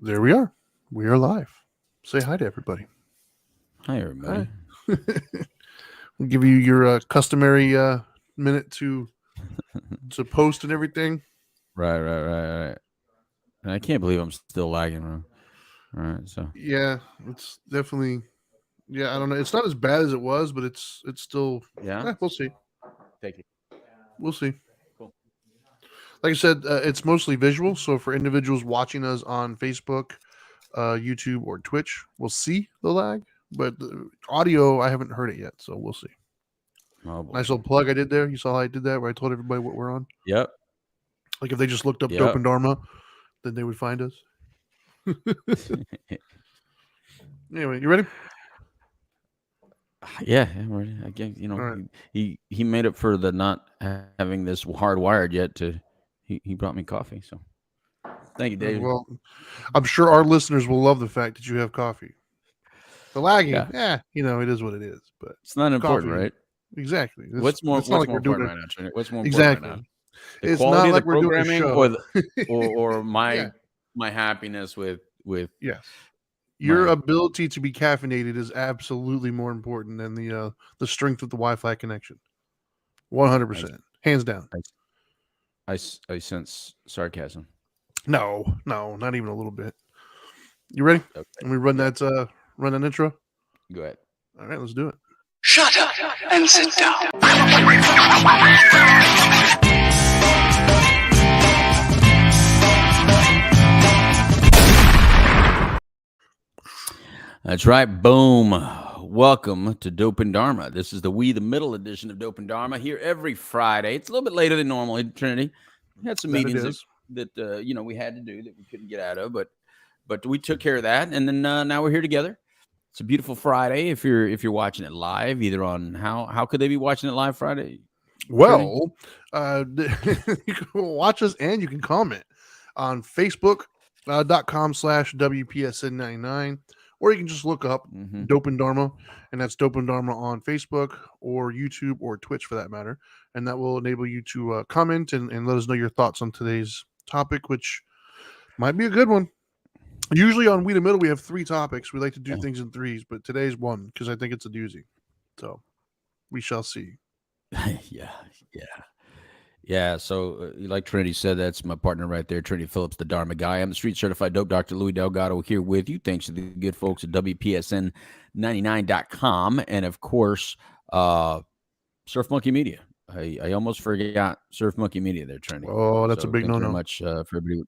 There we are. We are live. Say hi to everybody. Hi, everybody. Hi. We'll give you your customary minute to post and everything. Right. And I can't believe I'm still lagging, bro. All right, so Yeah, it's definitely. Yeah, I don't know. It's not as bad as it was, but it's still. yeah, We'll see. thank you. We'll see. Cool. Like I said, it's mostly visual. So for individuals watching us on Facebook, YouTube, or Twitch, we'll see the lag. But the audio, I haven't heard it yet, so we'll see. Oh boy. Nice little plug I did there. You saw how I did that, where I told everybody what we're on. Yep. Like if they just looked up Dope Yep. and Dharma, then they would find us. Anyway, you ready? Yeah, I'm ready. I guess All right. he made up for the not having this hardwired yet. He brought me coffee, so thank you, David. Well, I'm sure our listeners will love the fact that you have coffee. The lagging, Yeah, it is what it is. But it's not important, coffee, right? exactly. It's not What's like more we're doing important it. right now, Trinity? What's more important right now? Exactly. The It's quality not of the like we're doing a programming, show. or Yeah. my happiness with Yes. Your my ability to be caffeinated is absolutely more important than the strength of the Wi-Fi connection. 100%, hands down. I, I sense sarcasm. No, not even a little bit. You ready? Okay. Let me run Yep. that intro. Go ahead. All right, let's do it. Shut up and sit down. That's right. Boom. Welcome to Dope and Dharma. This is the middle edition of Dope and Dharma here every Friday. It's a little bit later than normal, Trinity. We had some That it meetings is. that we had to do that we couldn't get out of, but we took care of that, and then now we're here together. It's a beautiful Friday. If you're watching it live, either on how could they be watching it live Friday? Trinity? Well, you can watch us and you can comment on Facebook.com/WPSN99, or you can just look up Mm-hmm. Dope and Dharma, and that's Dope and Dharma on Facebook or YouTube or Twitch for that matter, and that will enable you to comment and let us know your thoughts on today's topic, which might be a good one. Usually on We the Middle we have 3 topics. We like to do things in threes, but today's one because I think it's a doozy. So we shall see. yeah. Yeah, so like Trinity said, that's my partner right there, Trinity Phillips, the Dharma guy. I'm the street certified dope Dr. Louis Delgado here with you. Thanks to the good folks at WPSN99.com. And of course, Surf Monkey Media. I almost forgot Surf Monkey Media there, Trinity. Oh, that's a So big thanks very no-no. much for everybody.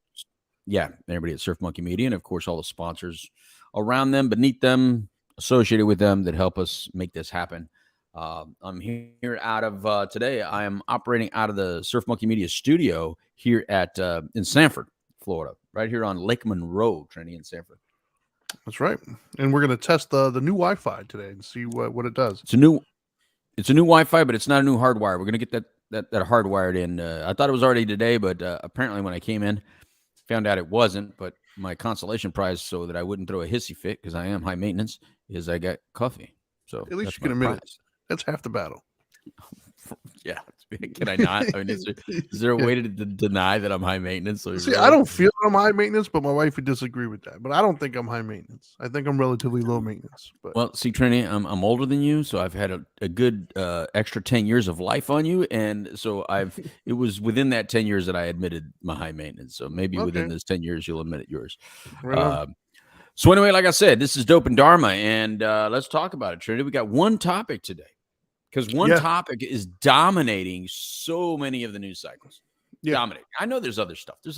Yeah, everybody at Surf Monkey Media. And of course, all the sponsors around them, beneath them, associated with them that help us make this happen. I'm here out of today. I am operating out of the Surf Monkey Media studio here at in Sanford, Florida, right here on Lake Monroe, Trinity in Sanford. That's right. And we're going to test the new Wi-Fi today and see what it does. It's a new Wi-Fi, but it's not a new hardwire. We're going to get that hardwired in. I thought it was already today, but apparently when I came in, found out it wasn't. But my consolation prize, so that I wouldn't throw a hissy fit because I am high maintenance, is I got coffee. So At least that's you can my admit it. prize. That's half the battle. Yeah, can I not? I mean, is there a way to deny that I'm high maintenance? So See, I don't feel I'm high maintenance, but my wife would disagree with that. But I don't think I'm high maintenance. I think I'm relatively low maintenance. But Well, see, Trini, I'm older than you, so I've had a good extra 10 years of life on you, and so it was within that 10 years that I admitted my high maintenance. So maybe within okay, those 10 years, you'll admit it yours. right on. So anyway, like I said, this is Dope and Dharma, and let's talk about it, Trinity. We got one topic today because one Yeah. topic is dominating so many of the news cycles. Yeah. Dominating. I know there's other stuff. There's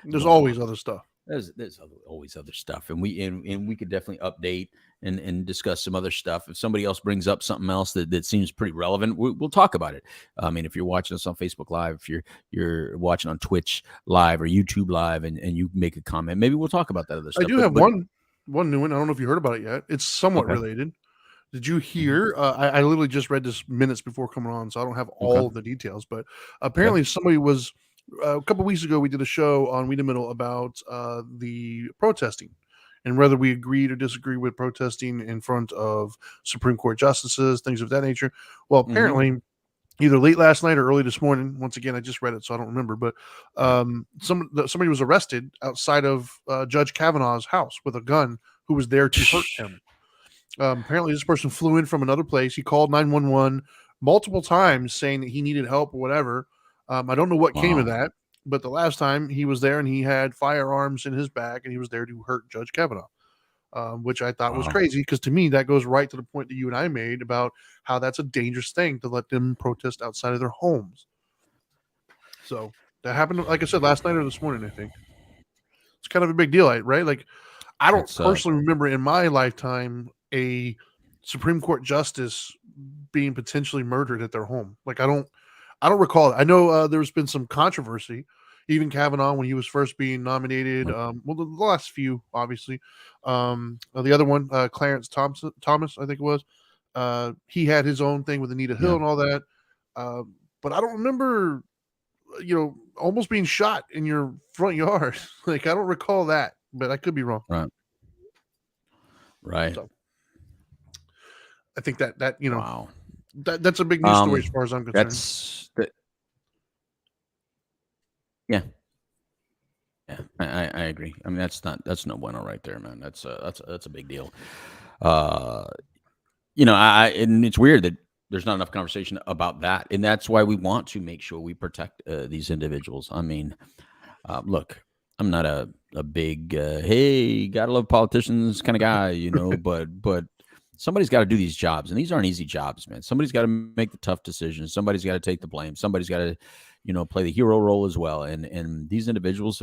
There's always other stuff. There's always other stuff, and we could definitely update and discuss some other stuff. If somebody else brings up something else that seems pretty relevant, we'll talk about it. I mean, if you're watching us on Facebook Live, if you're watching on Twitch Live or YouTube Live, and you make a comment, maybe we'll talk about that other stuff. I do have one new one. I don't know if you heard about it yet. It's somewhat related. Did you hear? I literally just read this minutes before coming on, so I don't have all of the details. But apparently, somebody was a couple weeks ago. We did a show on We the Middle about the protesting and whether we agreed or disagree with protesting in front of Supreme Court justices, things of that nature. Well, apparently, either late last night or early this morning. Once again, I just read it, so I don't remember. But somebody was arrested outside of Judge Kavanaugh's house with a gun who was there to hurt him. Apparently, this person flew in from another place. He called 911 multiple times saying that he needed help or whatever. I don't know what came of that, but the last time he was there and he had firearms in his bag and he was there to hurt Judge Kavanaugh. Which I thought was crazy, because to me that goes right to the point that you and I made about how that's a dangerous thing to let them protest outside of their homes. So that happened, like I said, last night or this morning, I think. It's kind of a big deal, right? Like, I don't personally remember in my lifetime a Supreme Court justice being potentially murdered at their home. Like, I don't recall it. I know there's been some controversy. Even Kavanaugh, when he was first being nominated, well, the last few, obviously. The other one, Clarence Thomas, I think it was. He had his own thing with Anita Hill and all that. But I don't remember, almost being shot in your front yard. Like, I don't recall that, but I could be wrong. Right. So, I think that wow. That's a big news story as far as I'm concerned. Yeah, I agree. I mean, that's no bueno right there, man. That's a big deal. And it's weird that there's not enough conversation about that, and that's why we want to make sure we protect these individuals. I mean, look, I'm not a big hey, gotta love politicians kind of guy, but somebody's got to do these jobs, and these aren't easy jobs, man. Somebody's got to make the tough decisions. Somebody's got to take the blame. Somebody's got to play the hero role as well. And these individuals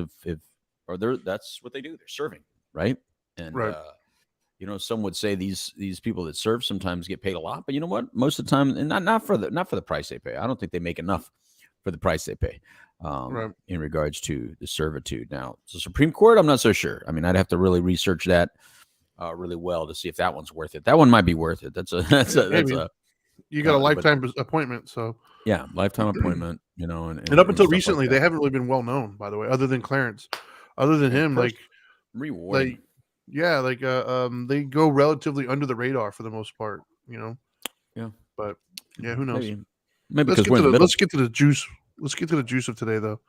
that's what they do. They're serving, right? And right. Some would say these people that serve sometimes get paid a lot, but you know what? Most of the time, and not for the price they pay. I don't think they make enough for the price they pay in regards to the servitude. Now, the Supreme Court, I'm not so sure. I mean, I'd have to really research that really well to see if that one's worth it. That one might be worth it. You got a lifetime appointment, so yeah, lifetime appointment. And up until recently, they haven't really been well known, by the way, other than Clarence. Other than him, rewarding. They go relatively under the radar for the most part. Yeah, but yeah, who knows? Maybe let's get to the juice. Let's get to the juice of today, though.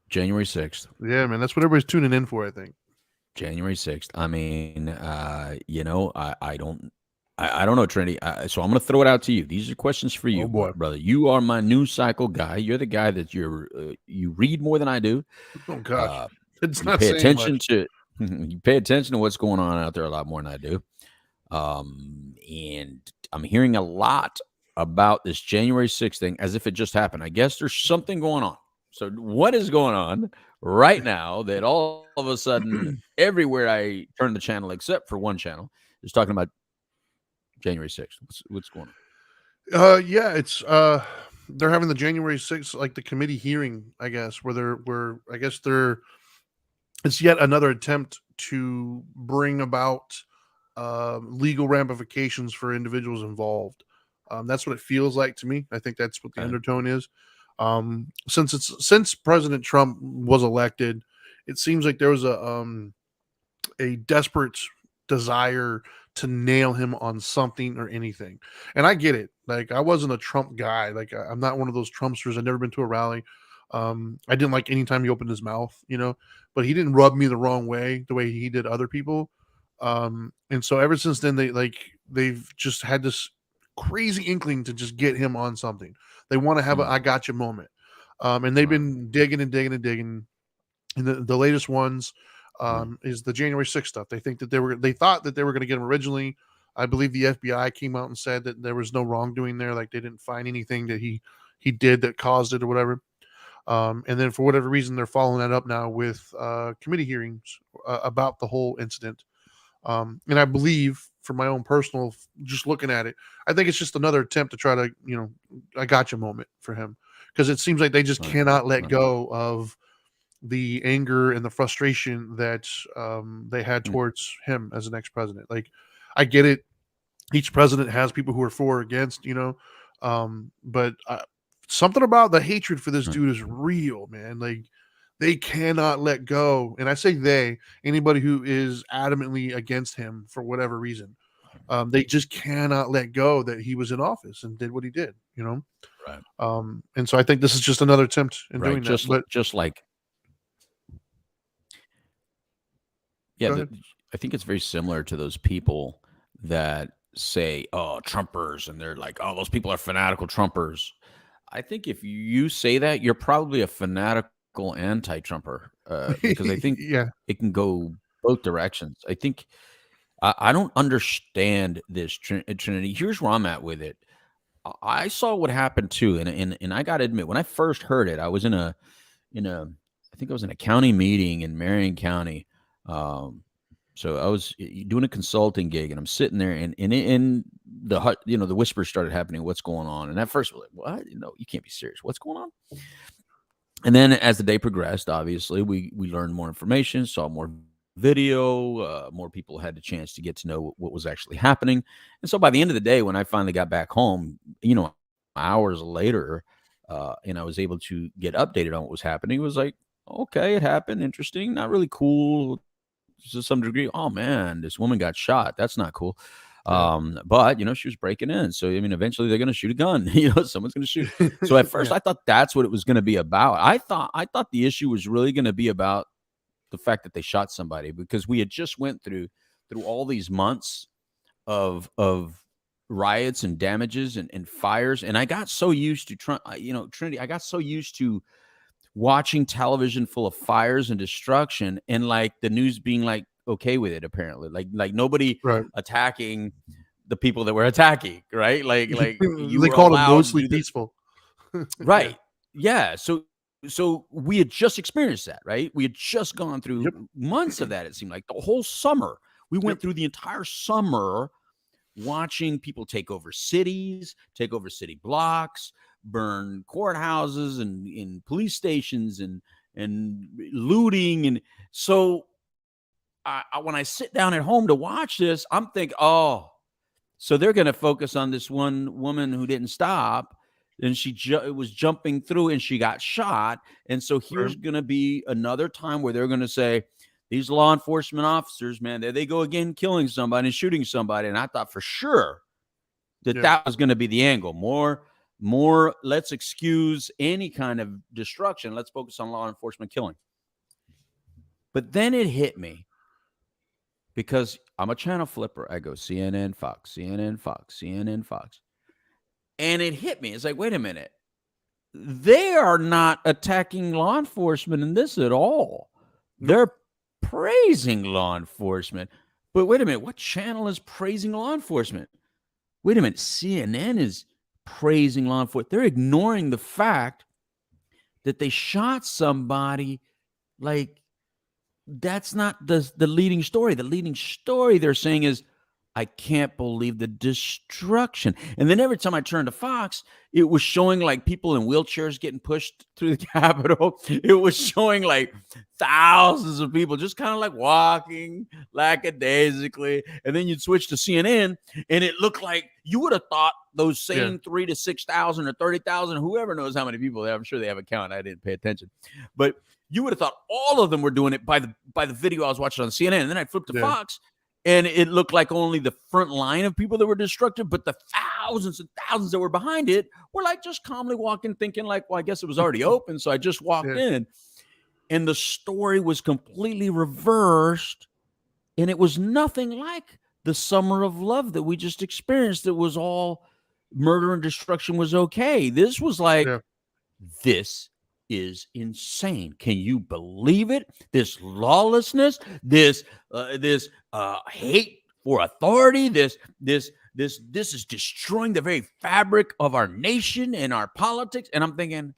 January 6th. Yeah, man, that's what everybody's tuning in for, I think. January 6th. I mean, I don't know, Trinity. So I'm going to throw it out to you. These are questions for you, brother. You are my news cycle guy. You're the guy that you read more than I do. Oh gosh, it's not pay attention to. You pay attention to what's going on out there a lot more than I do. And I'm hearing a lot about this January 6th thing as if it just happened. I guess there's something going on. So what is going on right now that all of a sudden everywhere I turn the channel except for one channel is talking about January 6th? What's going on? It's they're having the January 6th, like the committee hearing, I guess, where it's yet another attempt to bring about legal ramifications for individuals involved. That's what it feels like to me. I think that's what the undertone is. Since President Trump was elected, it seems like there was a desperate desire to nail him on something or anything. And I get it. Like, I wasn't a Trump guy. Like, I'm not one of those Trumpsters. I've never been to a rally. I didn't like any time he opened his mouth, but he didn't rub me the wrong way, the way he did other people. And so ever since then, they've just had this crazy inkling to just get him on something. They want to have a I gotcha moment. And they've been digging and digging and digging. And the latest ones is the January 6th stuff. They think that they thought that they were going to get him originally. I believe the FBI came out and said that there was no wrongdoing there. Like, they didn't find anything that he did that caused it or whatever. And then for whatever reason, they're following that up now with committee hearings about the whole incident. And I believe, for my own personal, just looking at it, I think it's just another attempt to try to, a gotcha moment for him, because it seems like they just cannot let go of the anger and the frustration that they had towards him as an ex-president. Like, I get it. Each president has people who are for or against, but something about the hatred for this dude is real, man. Like, they cannot let go. And I say anybody who is adamantly against him for whatever reason. They just cannot let go that he was in office and did what he did. Right. And so I think this is just another attempt in Right. doing that. But Just like, yeah, go ahead. I think it's very similar to those people that say, "Oh, Trumpers," and they're like, "Oh, those people are fanatical Trumpers." I think if you say that, you're probably a fanatical anti-Trumper, because I think Yeah, it can go both directions. I think I don't understand this Trinity. Here's where I'm at with it. I saw what happened too, and I got to admit, when I first heard it, I was in a I think I was in a county meeting in Marion County. Um, so I was doing a consulting gig, and I'm sitting there, and in the whispers started happening. What's going on? And at first, we're like, "What? You can't be serious. What's going on?" And then as the day progressed, obviously we learned more information, saw more video, more people had the chance to get to know what was actually happening. And so by the end of the day, when I finally got back home, hours later, and I was able to get updated on what was happening, it was like, okay, it happened, interesting, not really cool to some degree. Oh man, this woman got shot. That's not cool. Yeah. But she was breaking in. So I mean, eventually they're gonna shoot a gun. Someone's gonna shoot. So at first Yeah. I thought that's what it was gonna be about. I thought the issue was really gonna be about the fact that they shot somebody, because we had just went through all these months of riots and damages and fires. And I got so used to Trinity, I got so used to watching television full of fires and destruction, and like the news being like okay with it, apparently, like nobody Right. attacking the people that were attacking, right? Like you They were called him allowed to mostly do this, peaceful. Yeah. right? Yeah. So we had just experienced that, right? We had just gone through Yep. months of that. It seemed like the whole summer. We went Yep. through the entire summer watching people take over cities, take over city blocks, burn courthouses and in police stations, and looting. And so when I sit down at home to watch this, I'm thinking, oh, so they're going to focus on this one woman who didn't stop, and she was jumping through and she got shot. And so here's Right. going to be another time where they're going to say, these law enforcement officers, man, there they go again, killing somebody and shooting somebody. And I thought for sure that Yeah. that was going to be the angle. More, let's excuse any kind of destruction. Let's focus on law enforcement killing. But then it hit me, because I'm a channel flipper. I go CNN, Fox, CNN, Fox, CNN, Fox. And it hit me. It's like, wait a minute. They are not attacking law enforcement in this at all. They're praising law enforcement. But wait a minute. What channel is praising law enforcement? Wait a minute. CNN is praising law enforcement. They're ignoring the fact that they shot somebody. Like, that's not the leading story. The leading story they're saying is, I can't believe the destruction. And then every time I turned to Fox, it was showing like people in wheelchairs getting pushed through the Capitol. It was showing like thousands of people just kind of like walking lackadaisically. And then you'd switch to CNN, and it looked like you would have thought those same 3 to 6,000 or 30,000, whoever knows how many people they have. I'm sure they have a count. I didn't pay attention. But you would have thought all of them were doing it by the video I was watching on CNN. And then I flipped to Fox, and it looked like only the front line of people that were destructive, but the thousands and thousands that were behind it were like just calmly walking, thinking like, well, I guess it was already open, so I just walked in. And the story was completely reversed, and it was nothing like the summer of love that we just experienced. It was all murder and destruction was okay. This was like, this is insane. Can you believe it? This lawlessness, this hate for authority, this is destroying the very fabric of our nation and our politics. And I'm thinking,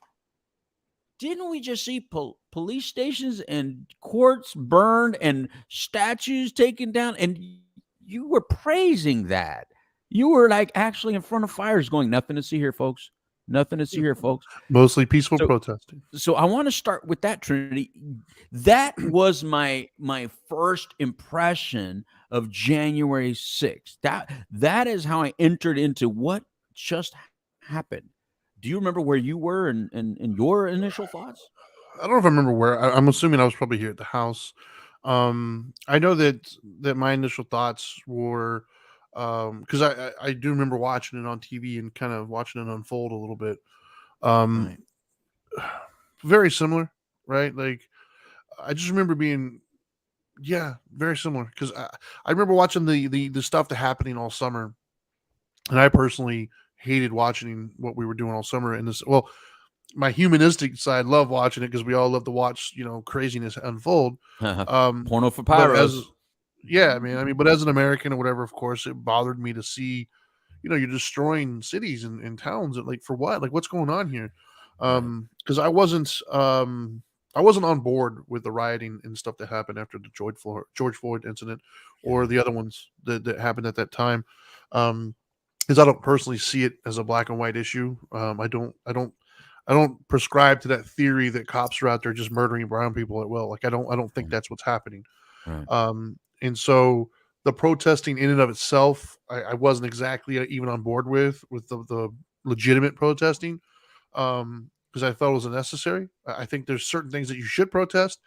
didn't we just see police stations and courts burned and statues taken down? And you were praising that. You were like actually in front of fires going, nothing to see here, folks. Nothing to see here, folks. Mostly peaceful protesting. So I want to start with that, Trinity. That was my first impression of January 6th. That is how I entered into what just happened. Do you remember where you were and your initial thoughts? I don't know if I remember where. I'm assuming I was probably here at the house. I know that my initial thoughts were because I do remember watching it on TV and kind of watching it unfold a little bit. Um, very similar, right? Like I just remember being, yeah, very similar because I remember watching the stuff that happening all summer, and I personally hated watching what we were doing all summer. And this, well, my humanistic side loved watching it because we all love to watch, craziness unfold. Porno for But pyros. yeah, I mean, but as an American or whatever, of course, it bothered me to see, you're destroying cities and towns. And like, for what? Like, what's going on here? Because I wasn't on board with the rioting and stuff that happened after the George Floyd incident, or the other ones that happened at that time. Because I don't personally see it as a black and white issue. I don't prescribe to that theory that cops are out there just murdering brown people at will. Like I don't think that's what's happening. Right. And so the protesting in and of itself, I wasn't exactly even on board with the legitimate protesting, because I thought it was unnecessary. I think there's certain things that you should protest.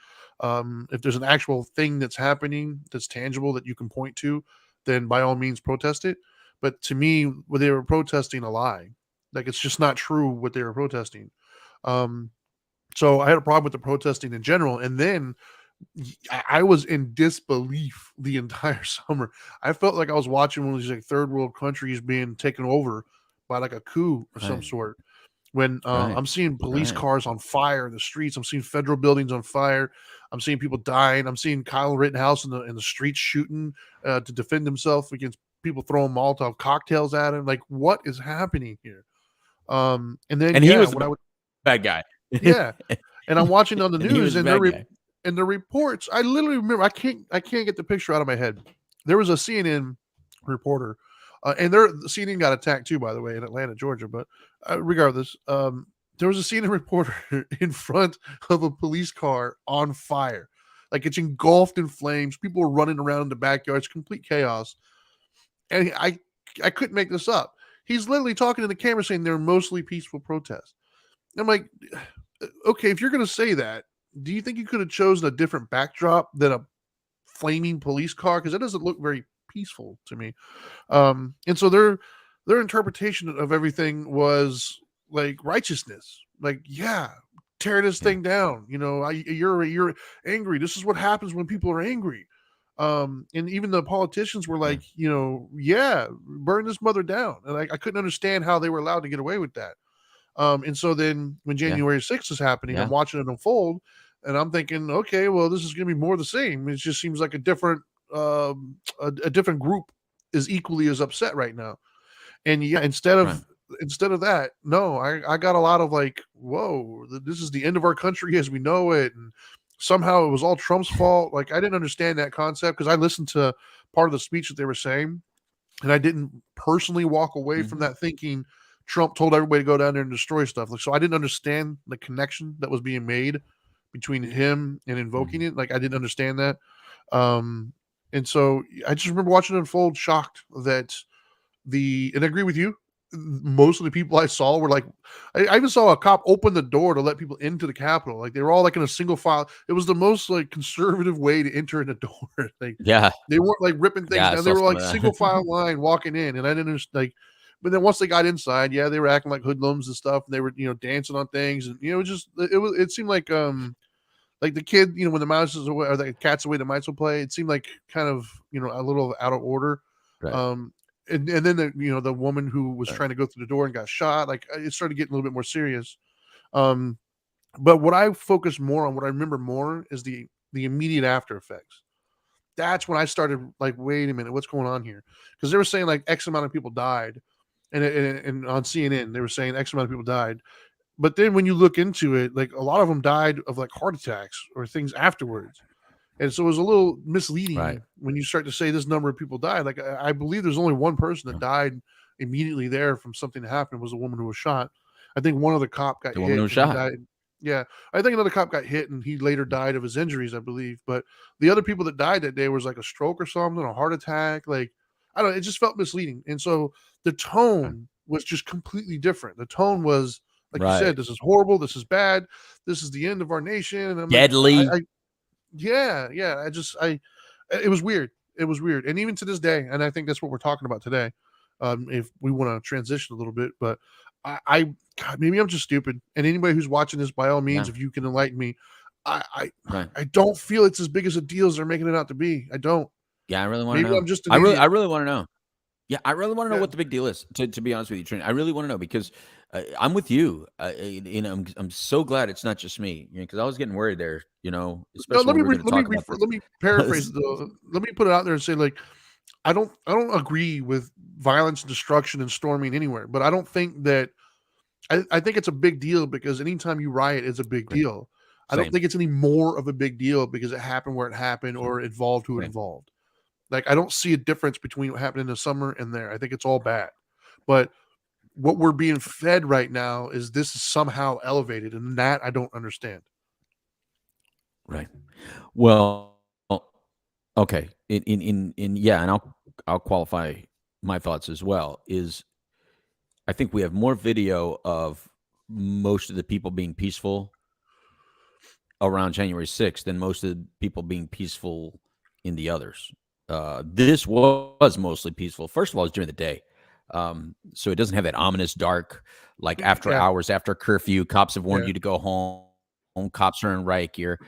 If there's an actual thing that's happening that's tangible that you can point to, then by all means protest it. But to me, when they were protesting a lie, like it's just not true what they were protesting. So I had a problem with the protesting in general, and then I was in disbelief the entire summer. I felt like I was watching one of these like third world countries being taken over by like a coup or some Right. sort. When Right. I'm seeing police Right. cars on fire in the streets, I'm seeing federal buildings on fire. I'm seeing people dying. I'm seeing Kyle Rittenhouse in the streets shooting to defend himself against people throwing Molotov cocktails at him. Like, what is happening here? And then And he was when I the would, bad guy. yeah, and I'm watching on the And he was news, the and bad guy. the reports. I literally remember. I can't get the picture out of my head. There was a CNN reporter, and the CNN got attacked too, by the way, in Atlanta, Georgia. But regardless, there was a CNN reporter in front of a police car on fire, like it's engulfed in flames. People were running around in the backyards, complete chaos. And I couldn't make this up. He's literally talking to the camera saying they're mostly peaceful protests. I'm like, okay, if you're going to say that, do you think you could have chosen a different backdrop than a flaming police car? Because it doesn't look very peaceful to me. And so their interpretation of everything was like righteousness. Like, yeah, tear this thing down. You're angry. This is what happens when people are angry. And even the politicians were like, yeah, burn this mother down. And I couldn't understand how they were allowed to get away with that. And so then when January 6th is happening, I'm watching it unfold, and I'm thinking, okay, well, this is going to be more of the same. It just seems like a different group is equally as upset right now. And yeah, instead of that, no, I got a lot of like, whoa, this is the end of our country as we know it, and somehow it was all Trump's fault. Like I didn't understand that concept because I listened to part of the speech that they were saying, and I didn't personally walk away from that thinking Trump told everybody to go down there and destroy stuff. Like, so I didn't understand the connection that was being made between him and invoking it. Like I didn't understand that. And so I just remember watching it unfold, shocked that and I agree with you. Most of the people I saw were like, I even saw a cop open the door to let people into the Capitol. Like they were all like in a single file. It was the most like conservative way to enter in a door. Like they weren't like ripping things down. They were like single file line walking in, and I didn't understand. Like, but then once they got inside, yeah, they were acting like hoodlums and stuff. And they were dancing on things, and it seemed like the kid when the mouse is away or the cat's away, the mice will play. It seemed like kind of a little out of order. Right. And then the woman who was trying to go through the door and got shot, like it started getting a little bit more serious. But what I focus more on, what I remember more, is the immediate after effects. That's when I started like, wait a minute, what's going on here? Because they were saying like X amount of people died, and on CNN they were saying X amount of people died. But then when you look into it, like a lot of them died of like heart attacks or things afterwards. And so it was a little misleading when you start to say this number of people died. Like I believe there's only one person that died immediately there from something that happened, was a woman who was shot. I think one of the cop got hit. Woman who was shot. Died. Yeah, I think another cop got hit and he later died of his injuries, I believe. But the other people that died that day was like a stroke or something, a heart attack. Like I don't know, it just felt misleading. And so the tone was just completely different. The tone was like you said, this is horrible, this is bad, this is the end of our nation. And I'm deadly. like, it was weird. It was weird, and even to this day, and I think that's what we're talking about today. If we want to transition a little bit, but God, maybe I'm just stupid. And anybody who's watching this, by all means, Yeah. if you can enlighten me, I Right. I don't feel it's as big as a deal as they're making it out to be. I don't. Yeah, I really want to Maybe know. I'm just an I idiot. really want to know. Yeah, I really want to know Yeah. what the big deal is. To be honest with you, Trini, I really want to know because I'm with you. I'm so glad it's not just me. Because I was getting worried there. No, Especially when we were going to talk about this. let me paraphrase it though. Let me put it out there and say, like, I don't agree with violence and destruction and storming anywhere, but I don't think that I think it's a big deal because anytime you riot is a big Right. deal. I don't Same. think it's any more of a big deal because it happened where it happened or it involved who it Right. involved. Like, I don't see a difference between what happened in the summer and there. I think it's all bad. But what we're being fed right now is this is somehow elevated, and that I don't understand. Right. Well, okay. In yeah, and I'll qualify my thoughts as well. Is I think we have more video of most of the people being peaceful around January 6th than most of the people being peaceful in the others. This was mostly peaceful. First of all, it's during the day. So it doesn't have that ominous dark, like after Yeah. hours, after curfew, cops have warned Yeah. you to go home. Cops are in riot gear,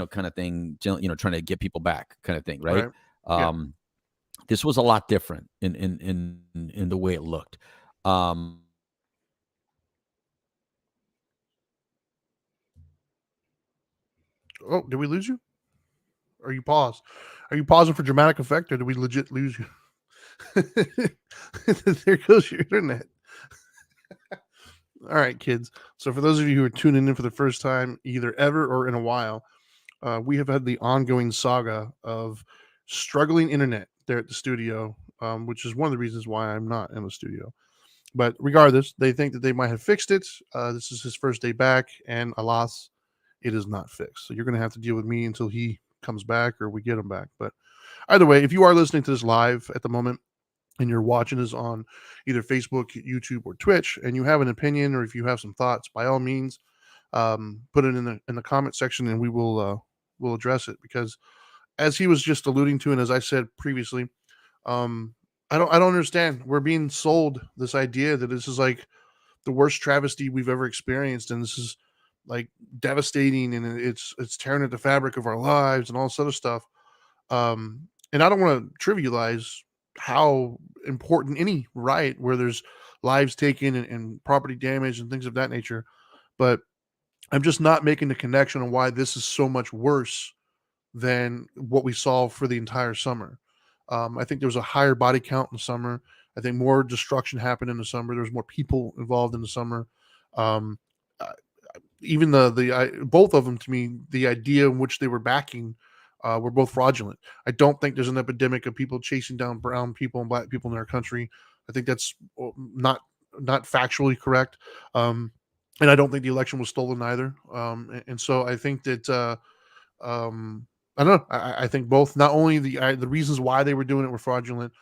kind of thing, trying to get people back kind of thing. Right. Right. Yeah. This was a lot different in the way it looked. Oh, did we lose you? Are you paused? Are you pausing for dramatic effect, or did we legit lose you? There goes your internet. All right, kids. So for those of you who are tuning in for the first time, either ever or in a while, we have had the ongoing saga of struggling internet there at the studio, which is one of the reasons why I'm not in the studio. But regardless, they think that they might have fixed it. This is his first day back, and alas, it is not fixed. So you're going to have to deal with me until he comes back or we get him back. But either way, if you are listening to this live at the moment and you're watching us on either Facebook, YouTube, or Twitch, and you have an opinion or if you have some thoughts, by all means, put it in the comment section and we will we'll address it. Because as he was just alluding to, and as I said previously, I don't understand. We're being sold this idea that this is like the worst travesty we've ever experienced, and this is like devastating, and it's tearing at the fabric of our lives and all this other stuff. And I don't want to trivialize how important any riot where there's lives taken and property damage and things of that nature, but I'm just not making the connection on why this is so much worse than what we saw for the entire summer. I think there was a higher body count in the summer. I think more destruction happened in the summer. There was more people involved in the summer. Um, uh, Even both of them, to me, the idea in which they were backing were both fraudulent. I don't think there's an epidemic of people chasing down brown people and black people in our country. I think that's not factually correct. And I don't think the election was stolen either. And so I think that I don't know. I think both, not only the reasons why they were doing it were fraudulent,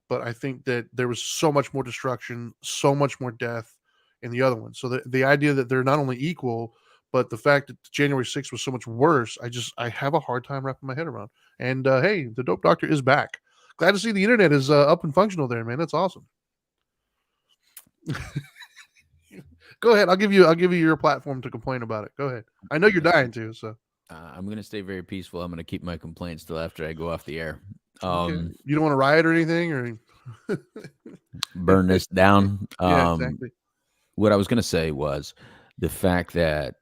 but I think that there was so much more destruction, so much more death in the other one. So the idea that they're not only equal, but the fact that January 6th was so much worse, I have a hard time wrapping my head around. And hey, the Dope Doctor is back. Glad to see the internet is up and functional there, man. That's awesome. Go ahead. I'll give you your platform to complain about it. Go ahead. I know you're dying to, so. I'm going to stay very peaceful. I'm going to keep my complaints till after I go off the air. Okay. You don't want to riot or anything, or burn this down. Yeah, exactly. What I was going to say was the fact that,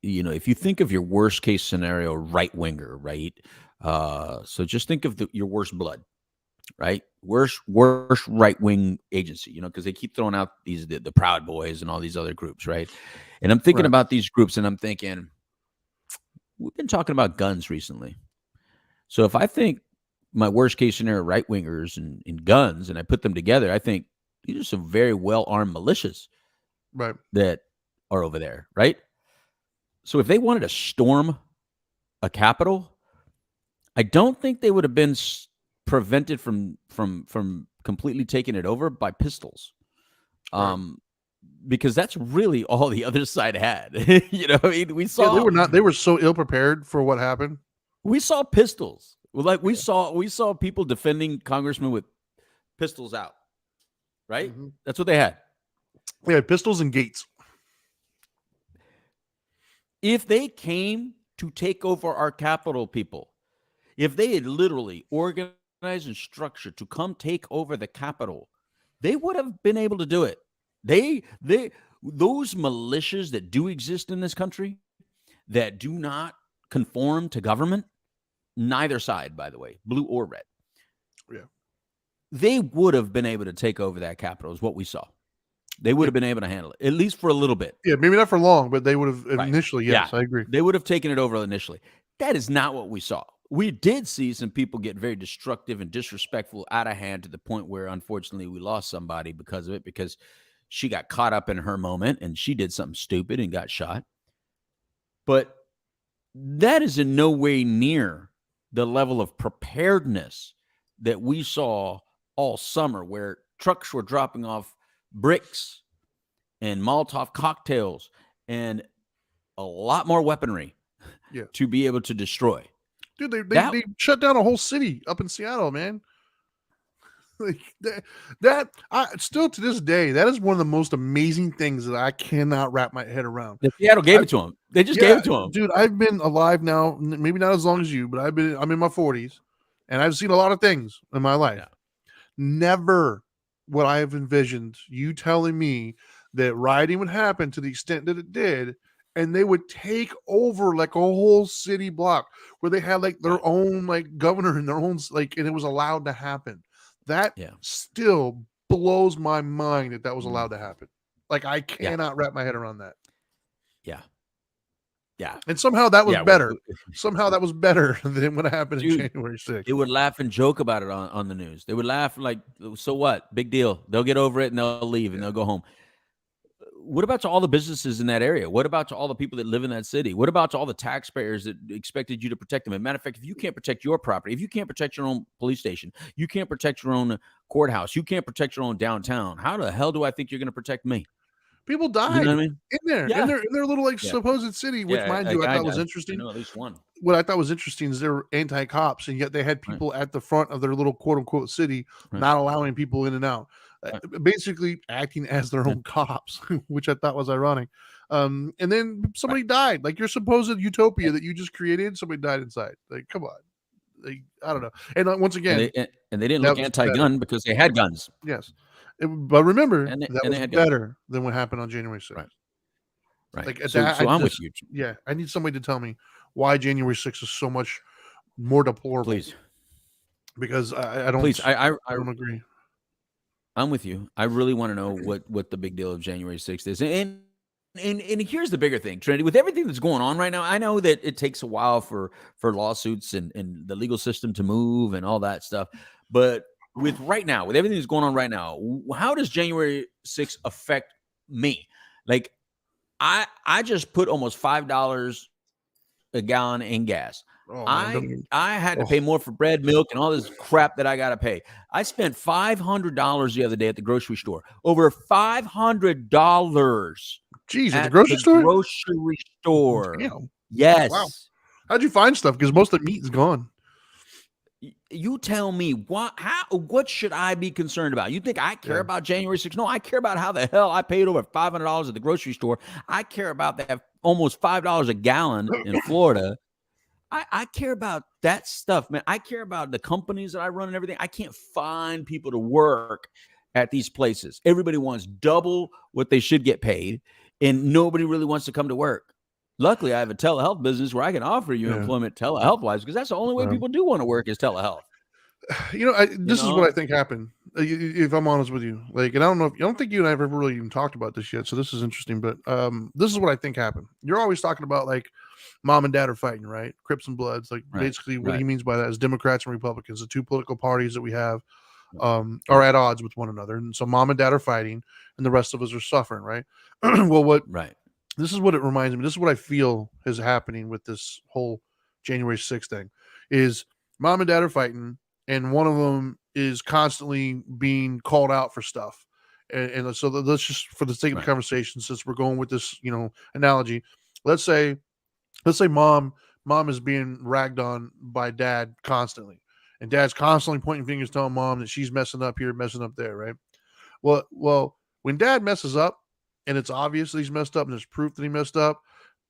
if you think of your worst case scenario, right winger, right? So just think of your worst blood, right? Worst right wing agency, because they keep throwing out the Proud Boys and all these other groups, right? And I'm thinking Right. about these groups, and I'm thinking, we've been talking about guns recently. So if I think my worst case scenario right wingers and guns, and I put them together, I think these are some very well armed militias, Right. that are over there, right? So if they wanted to storm a capital, I don't think they would have been prevented from completely taking it over by pistols. Right. Because that's really all the other side had. We Yeah, saw they were so ill prepared for what happened. we saw pistols. Well, like we saw people defending congressmen with pistols out, right? Mhm. That's what they had. Yeah, pistols and gates. If they came to take over our capital, people, if they had literally organized and structured to come take over the capital, they would have been able to do it. Those militias that do exist in this country that do not conform to government, neither side, by the way, blue or red. Yeah. They would have been able to take over that capital, is what we saw. They would have been able to handle it, at least for a little bit. Yeah, maybe not for long, but they would have Right. initially. Yes, Yeah. I agree. They would have taken it over initially. That is not what we saw. We did see some people get very destructive and disrespectful, out of hand, to the point where, unfortunately, we lost somebody because of it, because she got caught up in her moment and she did something stupid and got shot. But that is in no way near the level of preparedness that we saw all summer, where trucks were dropping off bricks and Molotov cocktails and a lot more weaponry to be able to destroy. Dude, they shut down a whole city up in Seattle, man. Like that still to this day, that is one of the most amazing things that I cannot wrap my head around. Seattle gave it to him. They just gave it to him. Dude, I've been alive now, maybe not as long as you, but I'm in my 40s, and I've seen a lot of things in my life. Yeah. Never would I have envisioned you telling me that rioting would happen to the extent that it did, and they would take over like a whole city block where they had like their own like governor and their own and it was allowed to happen. That still blows my mind that was allowed to happen. Like, I cannot wrap my head around that. Yeah. Yeah. And somehow that was better. Somehow that was better than what happened in January 6th. They would laugh and joke about it on the news. They would laugh like, so what? Big deal. They'll get over it and they'll leave and they'll go home. What about to all the businesses in that area? What about to all the people that live in that city? What about to all the taxpayers that expected you to protect them? As a matter of fact, if you can't protect your property, if you can't protect your own police station, you can't protect your own courthouse, you can't protect your own downtown, how the hell do I think you're going to protect me? People died You know what I mean? in their little like supposed city, which mind you, I thought was interesting. I know at least one. What I thought was interesting is they were anti-cops, and yet they had people at the front of their little quote unquote city not allowing people in and out. Basically acting as their own cops, which I thought was ironic. And then somebody died, like your supposed utopia that you just created. Somebody died inside. Like, come on. Like, I don't know. And once again, and they didn't look anti-gun because they had guns. Yes, but remember that was better than what happened on January 6th. Right. Like, so I'm with you. Yeah, I need somebody to tell me why January 6th is so much more deplorable. Please, because I don't. Please, I don't agree. I'm with you. I really want to know what the big deal of January 6th is. And here's the bigger thing, Trinity. With everything that's going on right now, I know that it takes a while for lawsuits and the legal system to move and all that stuff. But with everything that's going on right now, how does January 6th affect me? Like, I just put almost $5 a gallon in gas. Oh, I had to pay more for bread, milk, and all this crap that I got to pay. I spent $500 the other day at the grocery store. Over $500. Jeez, at the grocery store? Grocery store. Damn. Yes. Wow. How'd you find stuff? Because most of the meat is gone. You tell me what should I be concerned about? You think I care about January 6th? No, I care about how the hell I paid over $500 at the grocery store. I care about that almost $5 a gallon in Florida. I care about that stuff, man. I care about the companies that I run and everything. I can't find people to work at these places. Everybody wants double what they should get paid, and nobody really wants to come to work. Luckily, I have a telehealth business where I can offer you employment telehealth-wise, because that's the only way people do want to work is telehealth. You know, this is what I think happened. If I'm honest with you, like, and I don't think you and I have ever really even talked about this yet. So this is interesting, but this is what I think happened. You're always talking about like mom and dad are fighting, right? Crips and Bloods. Like basically what he means by that is Democrats and Republicans, the two political parties that we have, are at odds with one another. And so mom and dad are fighting and the rest of us are suffering, right? Well, this is what it reminds me. This is what I feel is happening with this whole January 6th thing is mom and dad are fighting, and one of them is constantly being called out for stuff. And so let's just, for the sake of the conversation, since we're going with this, analogy, let's say mom mom is being ragged on by dad constantly. And dad's constantly pointing fingers, telling mom that she's messing up here, messing up there, right? Well, when dad messes up and it's obvious that he's messed up and there's proof that he messed up,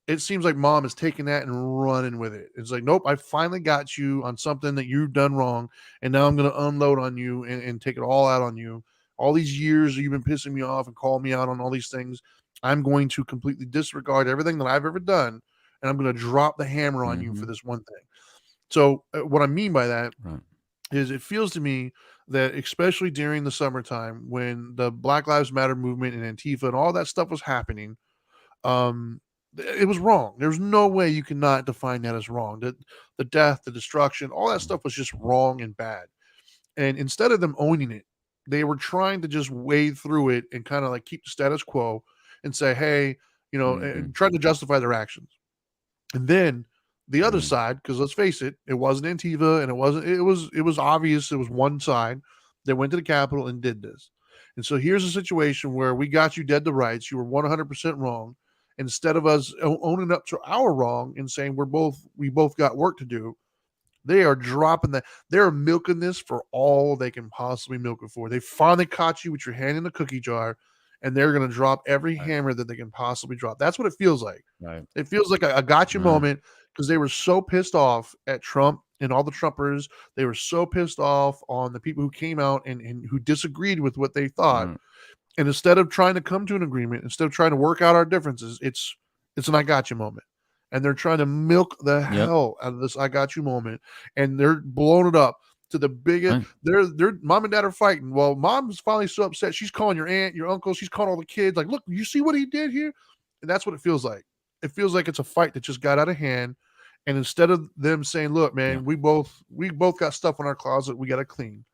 it seems like mom is taking that and running with it. It's like, nope, I finally got you on something that you've done wrong. And now I'm going to unload on you and take it all out on you. All these years you've been pissing me off and calling me out on all these things. I'm going to completely disregard everything that I've ever done. And I'm going to drop the hammer on you for this one thing. So what I mean by that is it feels to me that especially during the summertime when the Black Lives Matter movement and Antifa and all that stuff was happening, it was wrong. There's no way you cannot define that as wrong. The death, the destruction, all that stuff was just wrong and bad. And instead of them owning it, they were trying to just wade through it and kind of like keep the status quo and say, hey, and trying to justify their actions. And then the other side, because let's face it, it wasn't Antifa and it was obvious it was one side that went to the Capitol and did this. And so here's a situation where we got you dead to rights. You were 100% wrong. Instead of us owning up to our wrong and saying we both got work to do, they are dropping that. They're milking this for all they can possibly milk it for. They finally caught you with your hand in the cookie jar, and they're going to drop every hammer that they can possibly drop. That's what it feels like. Right. It feels like a gotcha moment because they were so pissed off at Trump and all the Trumpers. They were so pissed off on the people who came out and who disagreed with what they thought. And instead of trying to come to an agreement, instead of trying to work out our differences, it's an I got you moment. And they're trying to milk the hell out of this I got you moment. And they're blowing it up to the biggest. Their mom and dad are fighting. Well, mom's finally so upset. She's calling your aunt, your uncle. She's calling all the kids. Like, look, you see what he did here? And that's what it feels like. It feels like it's a fight that just got out of hand. And instead of them saying, look, man, we both got stuff in our closet we got to clean.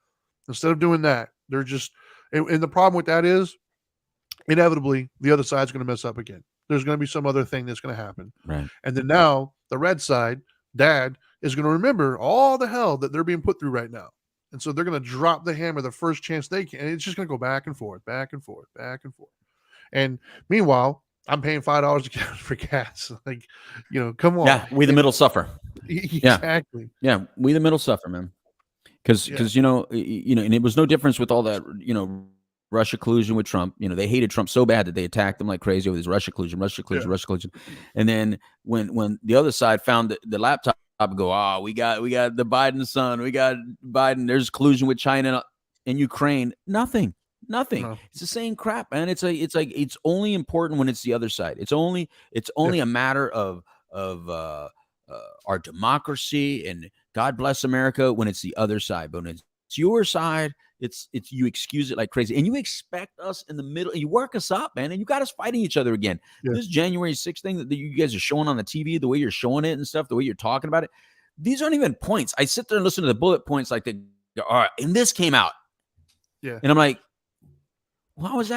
Instead of doing that, they're just and the problem with that is inevitably the other side's going to mess up again. There's going to be some other thing that's going to happen. Right. And then now the red side, dad, is going to remember all the hell that they're being put through right now. And so they're going to drop the hammer the first chance they can. And it's just going to go back and forth, back and forth, back and forth. And meanwhile, I'm paying $5 for gas. Like, come on. Yeah, we the middle suffer. Exactly. Yeah, we the middle suffer, man. Because and it was no difference with all that, Russia collusion with Trump. They hated Trump so bad that they attacked him like crazy with his Russia collusion. And then when the other side found the laptop, go, we got the Biden son, we got Biden. There's collusion with China and Ukraine. Nothing. No. It's the same crap, man. It's only important when it's the other side. It's only a matter of our democracy and God bless America when it's the other side. But when it's your side, it's you excuse it like crazy, and you expect us in the middle. And you work us up, man, and you got us fighting each other again. This January 6th thing that you guys are showing on the TV, the way you're showing it and stuff, the way you're talking about it, these aren't even points. I sit there and listen to the bullet points like all right, and this came out, and I'm like, how is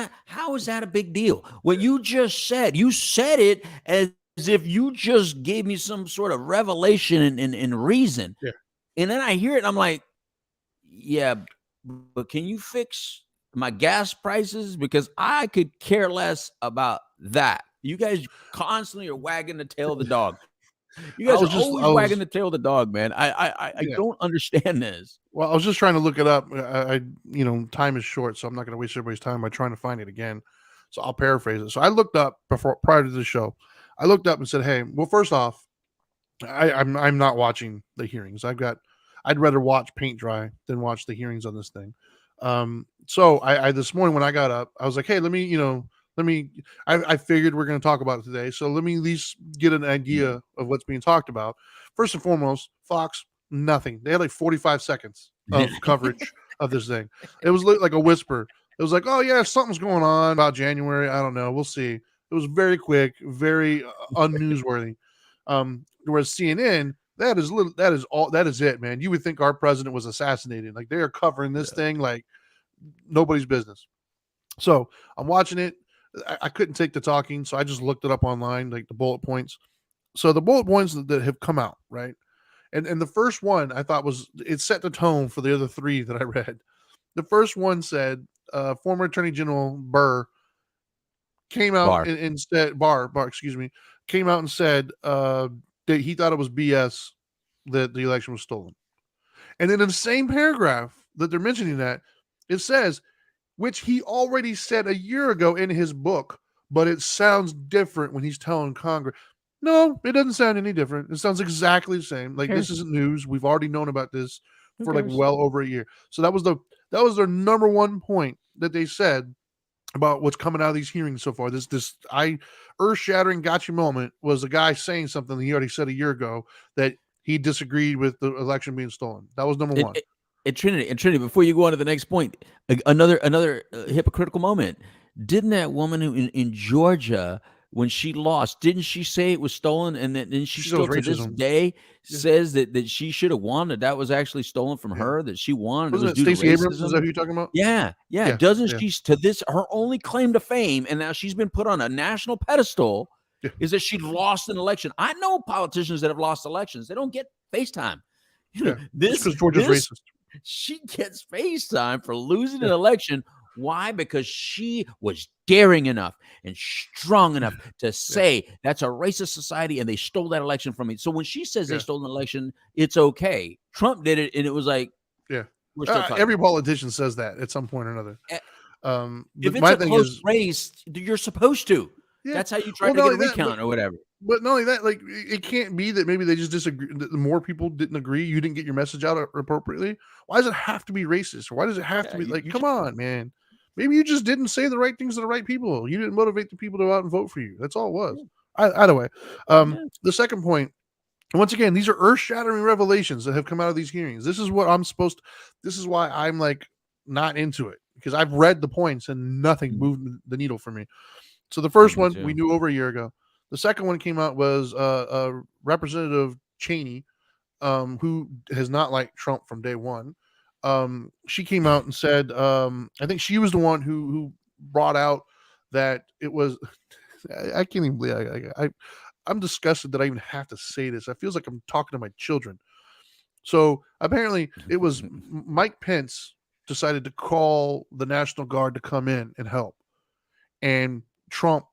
that a big deal? What you just said, you said it as if you just gave me some sort of revelation and reason. And then I hear it and I'm like, yeah, but can you fix my gas prices? Because I could care less about that. You guys constantly are wagging the tail of the dog. You guys are always wagging the tail of the dog, man. I don't understand this. Well, I was just trying to look it up. Time is short, so I'm not going to waste everybody's time by trying to find it again. So I'll paraphrase it. So I looked up prior to the show. I looked up and said, "Hey, well, first off, I'm not watching the hearings. I'd rather watch paint dry than watch the hearings on this thing." So I this morning when I got up, I was like, "Hey, I figured we're going to talk about it today, so let me at least get an idea of what's being talked about." First and foremost, Fox, nothing. They had like 45 seconds of coverage of this thing. It was like a whisper. It was like, "Oh yeah, something's going on about January. I don't know. We'll see." It was very quick, very unnewsworthy. Whereas CNN, that is it, man. You would think our president was assassinated. Like they are covering this thing like nobody's business. So I'm watching it. I couldn't take the talking, so I just looked it up online, like the bullet points. So the bullet points that have come out, right? And the first one I thought it set the tone for the other three that I read. The first one said, former Attorney General Barr came out and said, came out and said, that he thought it was BS that the election was stolen. And then in the same paragraph that they're mentioning that, it says, which he already said a year ago in his book, but it sounds different when he's telling Congress. No, it doesn't sound any different. It sounds exactly the same. Like, this isn't news. We've already known about this for like well over a year. So that was their number one point that they said about what's coming out of these hearings so far. This earth-shattering gotcha moment was a guy saying something that he already said a year ago, that he disagreed with the election being stolen. That was number one. And Trinity, before you go on to the next point, another hypocritical moment. Didn't that woman in Georgia, when she lost, didn't she say it was stolen? And then she still to this day says that she should have won, that was actually stolen from her, that she won. Wasn't it Stacey Abrams? Is that who you're talking about? Yeah. Doesn't she, to this, her only claim to fame, and now she's been put on a national pedestal, is that she lost an election. I know politicians that have lost elections. They don't get FaceTime. This because Georgia's racist. She gets FaceTime for losing an election. Why? Because she was daring enough and strong enough to say that's a racist society and they stole that election from me. So when she says they stole an election, it's okay. Trump did it, and it was like, we're still every politician says that at some point or another. If it's a close race, you're supposed to. That's how you try to get a recount or whatever. But not only that, like, it can't be that maybe they just disagree. The more people didn't agree, you didn't get your message out appropriately. Why does it have to be racist? Or why does it have to be like, come on, man? Maybe you just didn't say the right things to the right people. You didn't motivate the people to go out and vote for you. That's all it was. Either way, the second point, once again, these are earth-shattering revelations that have come out of these hearings. This is what this is why I'm like not into it, because I've read the points and nothing moved the needle for me. So the first one we knew over a year ago. The second one came out was Representative Cheney, who has not liked Trump from day one. She came out and said, I think she was the one who brought out that it was, I can't even believe I'm disgusted that I even have to say this. It feels like I'm talking to my children. So apparently it was Mike Pence decided to call the National Guard to come in and help. And Trump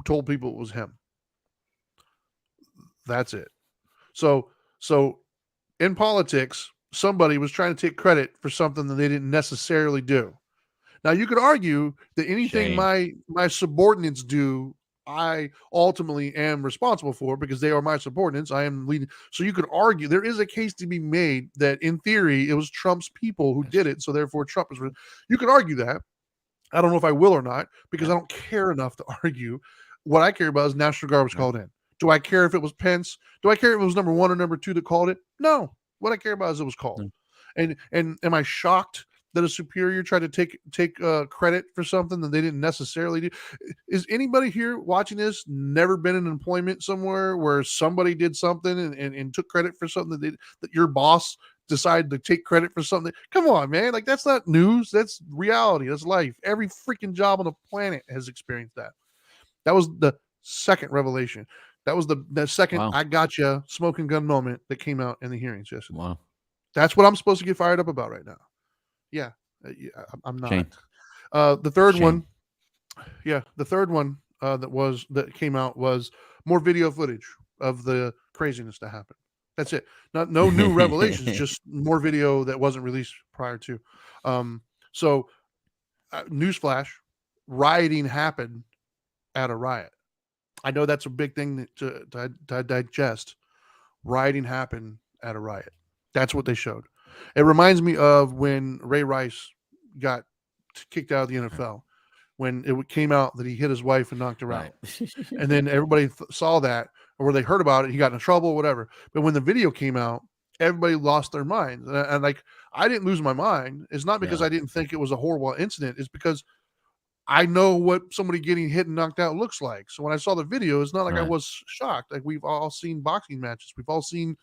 told people it was him. That's it. So in politics, somebody was trying to take credit for something that they didn't necessarily do. Now, you could argue that anything my subordinates do, I ultimately am responsible for, because they are my subordinates. I am leading. So you could argue there is a case to be made that in theory it was Trump's people who did it. So therefore Trump is. You could argue that. I don't know if I will or not, because I don't care enough to argue. What I care about is National Guard was called in. Do I care if it was Pence? Do I care if it was number one or number two that called it? No. What I care about is it was called. And am I shocked that a superior tried to take credit for something that they didn't necessarily do? Is anybody here watching this never been in employment somewhere where somebody did something and took credit for something that your boss decided to take credit for something? Come on, man. Like, that's not news. That's reality. That's life. Every freaking job on the planet has experienced that. That was the second revelation. That was the second I gotcha smoking gun moment that came out in the hearings yesterday. Wow. That's what I'm supposed to get fired up about right now. Yeah, I'm not. The third one, that came out was more video footage of the craziness that happened. That's it. No new revelations, just more video that wasn't released prior to. Newsflash, rioting happened at a riot. I know that's a big thing to digest. Rioting happened at a riot. That's what they showed. It reminds me of when Ray Rice got kicked out of the NFL, when it came out that he hit his wife and knocked her out. And then everybody saw that, or they heard about it, he got in trouble, whatever. But when the video came out, everybody lost their minds. And like, I didn't lose my mind. It's not because I didn't think it was a horrible incident. It's because I know what somebody getting hit and knocked out looks like. So when I saw the video, it's not like I was shocked. Like, we've all seen boxing matches. We've all seen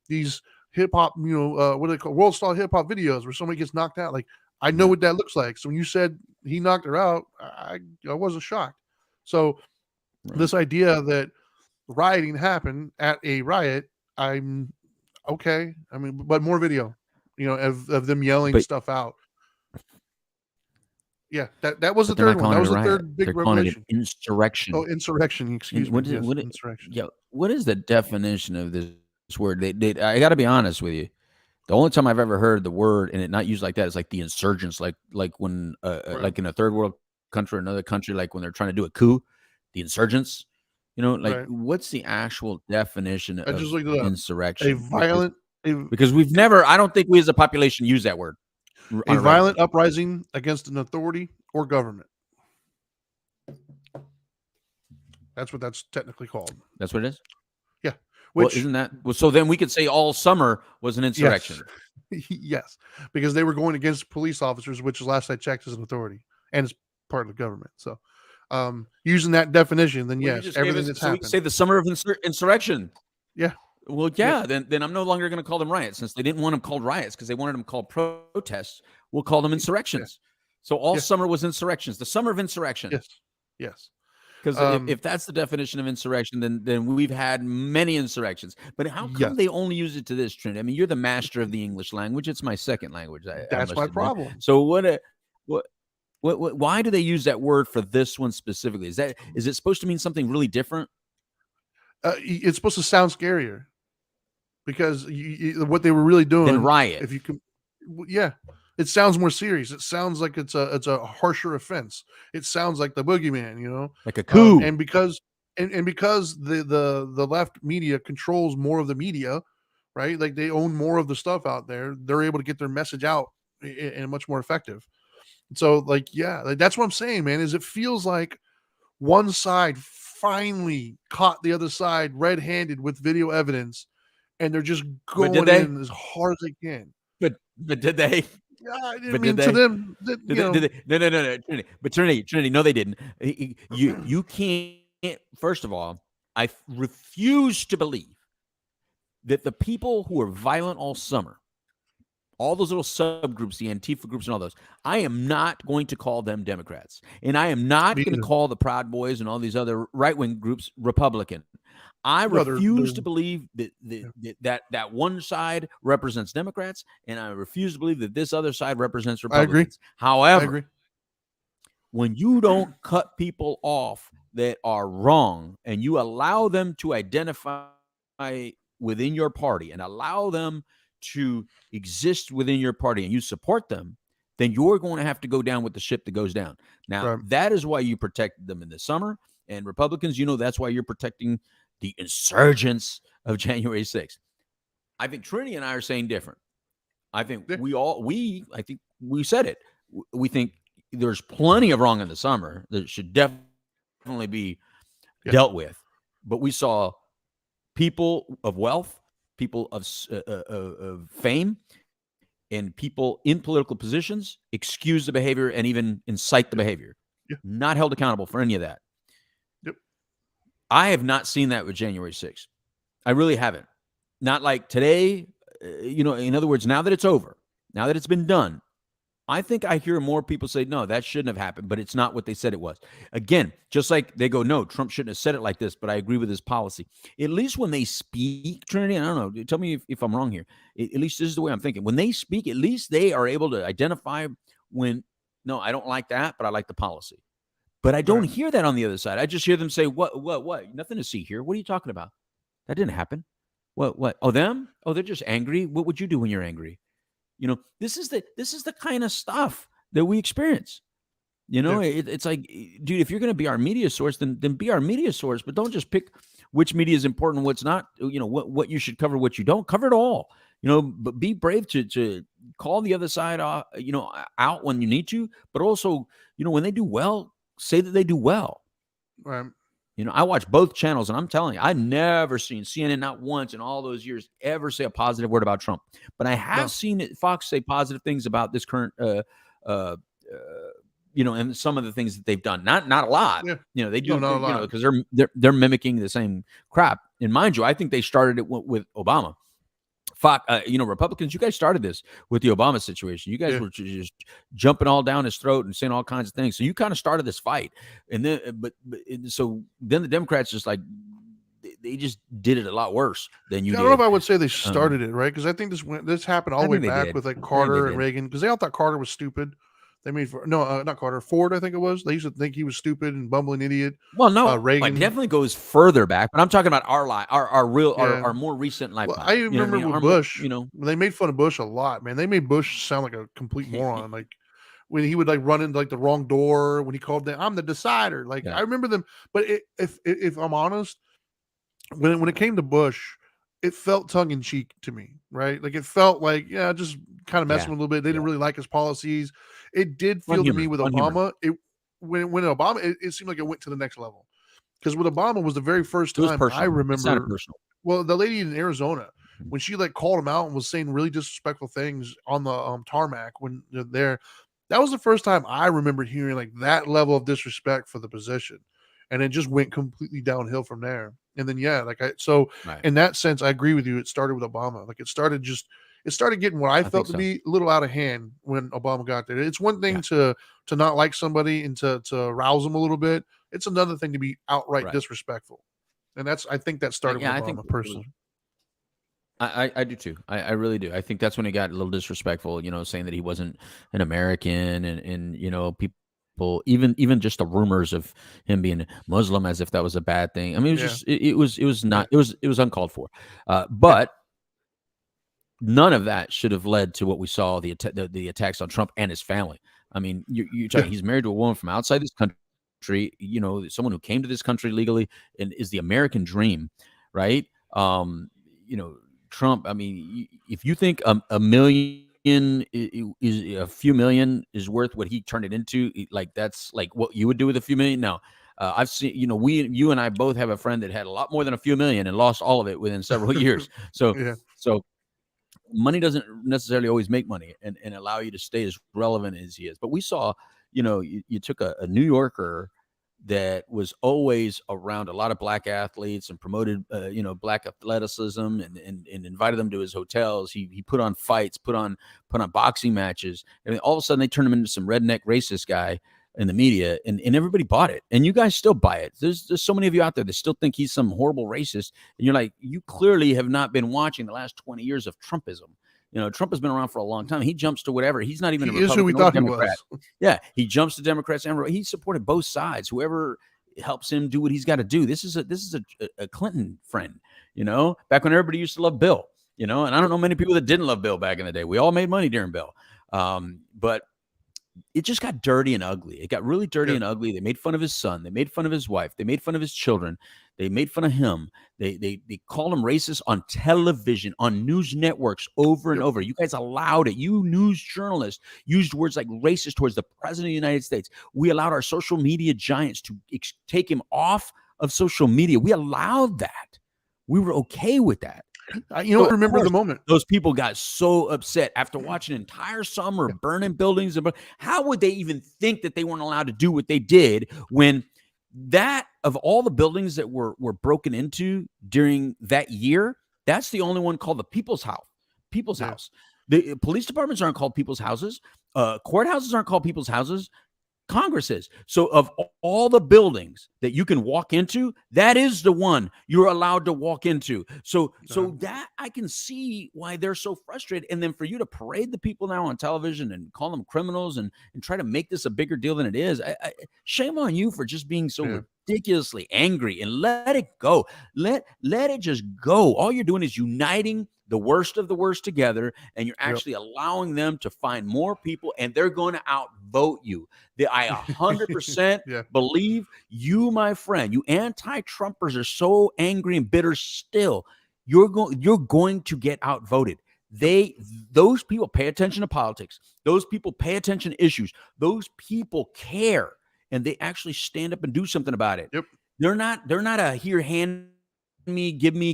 these hip hop, what do they call world star hip hop videos where somebody gets knocked out. Like, I know what that looks like. So when you said he knocked her out, I wasn't shocked. So this idea that rioting happened at a riot, I'm okay. I mean, but more video, of them yelling stuff out. Yeah, that was the third one. That was the third big revelation. Insurrection. Oh, insurrection. Excuse me. Insurrection. Yeah, what is the definition of this word? I got to be honest with you. The only time I've ever heard the word and it not used like that is like the insurgents, like when Right. like in a third world country, or another country, like when they're trying to do a coup, the insurgents. Like Right. what's the actual definition I just of looked it up. A insurrection? violent, Because we've never, I don't think we as a population use that word on a a regular. violent uprising against an authority or government. That's what that's technically called. That's what it is. Yeah. Well, Which isn't that so? Then we could say all summer was an insurrection. yes, yes, because they were going against police officers, which last I checked is an authority and it's part of the government. So, using that definition, then Well, you yes, just gave everything us- that's so we happened. can say the summer of insurrection. Yeah. Well, yeah. Then I'm no longer going to call them riots, since they didn't want them called riots because they wanted them called protests. We'll call them insurrections. So all Yeah. summer was insurrections. The summer of insurrection. Yes, yes. Because if that's the definition of insurrection, then we've had many insurrections. But how come Yes. they only use it to this, Trinity? I mean, you're the master of the English language. It's my second language. I That's must my admit. problem. So why do they use that word for this one specifically? Is it supposed to mean something really different? It's supposed to sound scarier because what they were really doing. Than riot. If you can, yeah, it sounds more serious. It sounds like it's a harsher offense. It sounds like the boogeyman, Like a coup. and because the left media controls more of the media, right? Like they own more of the stuff out there. They're able to get their message out and much more effective. So, like, yeah, like, that's what I'm saying, man. Is it feels like one side finally caught the other side red-handed with video evidence, and they're just But did going they? in as hard as they can. But did they? Yeah, I But mean, did to they? them, Did they? No, Trinity. But Trinity, no, they didn't. You can't. First of all, I refuse to believe that the people who were violent all summer, all those little subgroups, the Antifa groups and all those, I am not going to call them Democrats. And I am not Me going to either. call the Proud Boys and all these other right-wing groups Republican. I No, refuse they're to believe that one side represents Democrats, and I refuse to believe that this other side represents I agree. Republicans. I However, agree. when you don't cut people off that are wrong and you allow them to identify within your party and allow them to exist within your party and you support them, then you're going to have to go down with the ship that goes down. Now, Right. that is why you protected them in the summer. And Republicans, that's why you're protecting the insurgents of January 6th. I think Trinity and I are saying different. I think Yeah. I think we said it. We think there's plenty of wrong in the summer that should definitely be Yeah. dealt with. But we saw people of wealth, people of fame, and people in political positions excuse the behavior and even incite the behavior. Yeah. Not held accountable for any of that. Yep. I have not seen that with January 6th. I really haven't. Not like today, in other words, now that it's over, now that it's been done, I think I hear more people say, no, that shouldn't have happened, but it's not what they said it was. Again, just like they go, no, Trump shouldn't have said it like this, but I agree with his policy. At least when they speak, Trinity, I don't know, tell me if I'm wrong here. At least this is the way I'm thinking. When they speak, at least they are able to identify when, no, I don't like that, but I like the policy. But I don't Right. hear that on the other side. I just hear them say, what? Nothing to see here. What are you talking about? That didn't happen. What? Oh, them? Oh, they're just angry. What would you do when you're angry? This is the kind of stuff that we experience. It's like, dude, if you're going to be our media source, then be our media source, but don't just pick which media is important, what's not, what you should cover, what you don't cover it all, but be brave to call the other side, out when you need to, but also, when they do well, say that they do well. Right. I watch both channels, and I'm telling you, I've never seen CNN not once in all those years ever say a positive word about Trump. But I have seen Fox say positive things about this current, and some of the things that they've done. Not a lot. Yeah. They do, No, not a lot. because they're mimicking the same crap. And mind you, I think they started it with Obama. Fox, Republicans, you guys started this with the Obama situation. You guys were just jumping all down his throat and saying all kinds of things. So you kind of started this fight, and then, so then the Democrats just like they just did it a lot worse than you I did. don't know if I would say they started it, right? Because I think this happened all the way think they back did. with like I think Carter they and did. Reagan, because they all thought Carter was stupid. They made for not Carter, Ford, I think it was. They used to think he was stupid and bumbling idiot. Well, no, it Reagan. definitely goes further back, but I'm talking about our life, our real, Yeah. our more recent Well, lifetime. I You know what remember mean? with Our Bush, more, they made fun of Bush a lot, man. They made Bush sound like a complete moron. Like when he would like run into like the wrong door when he called them, I'm the decider. Like Yeah. I remember them, but if I'm honest, when it came to Bush, it felt tongue in cheek to me, right? Like it felt like just kind of messing Yeah. with a little bit. They didn't really like his policies. It did Fun feel to humor, me with fun humor. Obama, when Obama, it seemed like it went to the next level. Because with Obama was the very first It was time I personal. It sounded remember. personal. Well, the lady in Arizona, Mhm. when she like called him out and was saying really disrespectful things on the tarmac when they're there, that was the first time I remember hearing like that level of disrespect for the position, and it just went completely downhill from there. And then so Right. in that sense, I agree with you. It started with Obama. Like it started getting what I think felt to so. be a little out of hand when Obama got there. It's one thing to not like somebody and to rouse them a little bit. It's another thing to be outright Right. disrespectful. And I think that started with I Obama think personally. I do too. I really do. I think that's when he got a little disrespectful, saying that he wasn't an American and people even just the rumors of him being Muslim as if that was a bad thing. I mean, it was just it was not it was uncalled for. But none of that should have led to what we saw, the attacks on Trump and his family. I mean, you're talking, he's married to a woman from outside this country, someone who came to this country legally and is the American dream, right? Trump, I mean, if you think a million is a few million is worth what he turned it into, like that's like what you would do with a few million. No, I've seen, you and I both have a friend that had a lot more than a few million and lost all of it within several years. So money doesn't necessarily always make money and allow you to stay as relevant as he is. But we saw, you took a New Yorker that was always around a lot of black athletes and promoted, black athleticism and invited them to his hotels. He put on fights, put on boxing matches. And all of a sudden they turned him into some redneck racist guy in the media, and everybody bought it. And you guys still buy it. There's so many of you out there that still think he's some horrible racist. And you're like, you clearly have not been watching the last 20 years of Trumpism. Trump has been around for a long time. He jumps to whatever. He's not even a Republican who we or thought Democrat. he was. Yeah, he jumps to Democrats and he supported both sides. Whoever helps him do what he's got to do. This is a Clinton friend. Back when everybody used to love Bill. And I don't know many people that didn't love Bill back in the day. We all made money during Bill, but it just got dirty and ugly. It got really dirty and ugly. They made fun of his son. They made fun of his wife. They made fun of his children. They made fun of him. They called him racist on television, on news networks over and over. You guys allowed it. You news journalists used words like racist towards the president of the United States. We allowed our social media giants to take him off of social media. We allowed that. We were okay with that. I remember the moment. Those people got so upset after watching an entire summer burning buildings. How would they even think that they weren't allowed to do what they did when that, of all the buildings that were broken into during that year, that's the only one called the People's House. People's House. The police departments aren't called People's Houses. Courthouses aren't called People's Houses. Congress is. So of all the buildings that you can walk into, that is the one you're allowed to walk into. So that I can see why they're so frustrated. And then for you to parade the people now on television and call them criminals and try to make this a bigger deal than it is, shame on you for just being so ridiculously angry, and let it go. Let it just go. All you're doing is uniting the worst of the worst together, and you're actually allowing them to find more people, and they're going to outvote you. I 100% believe you, my friend. You anti-Trumpers are so angry and bitter still. You're going to get outvoted. Those people pay attention to politics. Those people pay attention to issues. Those people care, and they actually stand up and do something about it. Yep. They're not a here hand me, give me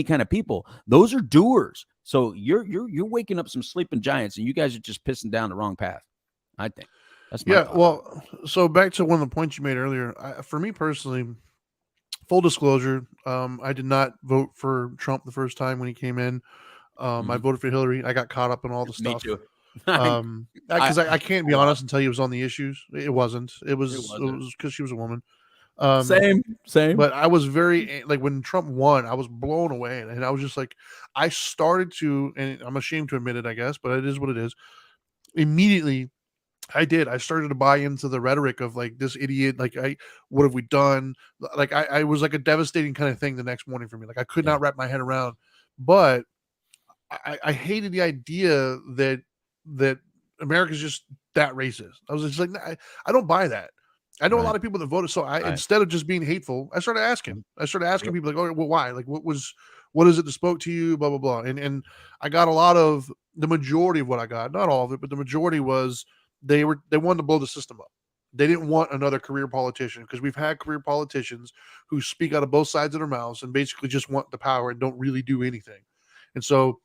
kind of people. Those are doers. So you're waking up some sleeping giants, and you guys are just pissing down the wrong path, I think. That's my thought. Well, so back to one of the points you made earlier. For me personally, full disclosure, I did not vote for Trump the first time when he came in. I voted for Hillary. I got caught up in all the stuff. Me too. Because I can't be honest and tell you it was on the issues. It wasn't. It was because she was a woman. Same. But I was very, like, when Trump won, I was blown away, and I was just like, I started to, and I'm ashamed to admit it, I guess, but it is what it is. Immediately, I did. I started to buy into the rhetoric of like this idiot. Like, what have we done? Like, I was like a devastating kind of thing the next morning for me. Like, I could Yeah. not wrap my head around. But I hated the idea that America's just that racist. I was just like, nah, I don't buy that. I know a Right. lot of people that voted. So Right. instead of just being hateful, I started asking. I started asking Yep. people like, oh, well, why? Like, what is it that spoke to you? Blah blah blah. And I got a lot of the majority of what I got, not all of it, but the majority was they wanted to blow the system up. They didn't want another career politician because we've had career politicians who speak out of both sides of their mouths and basically just want the power and don't really do anything. And so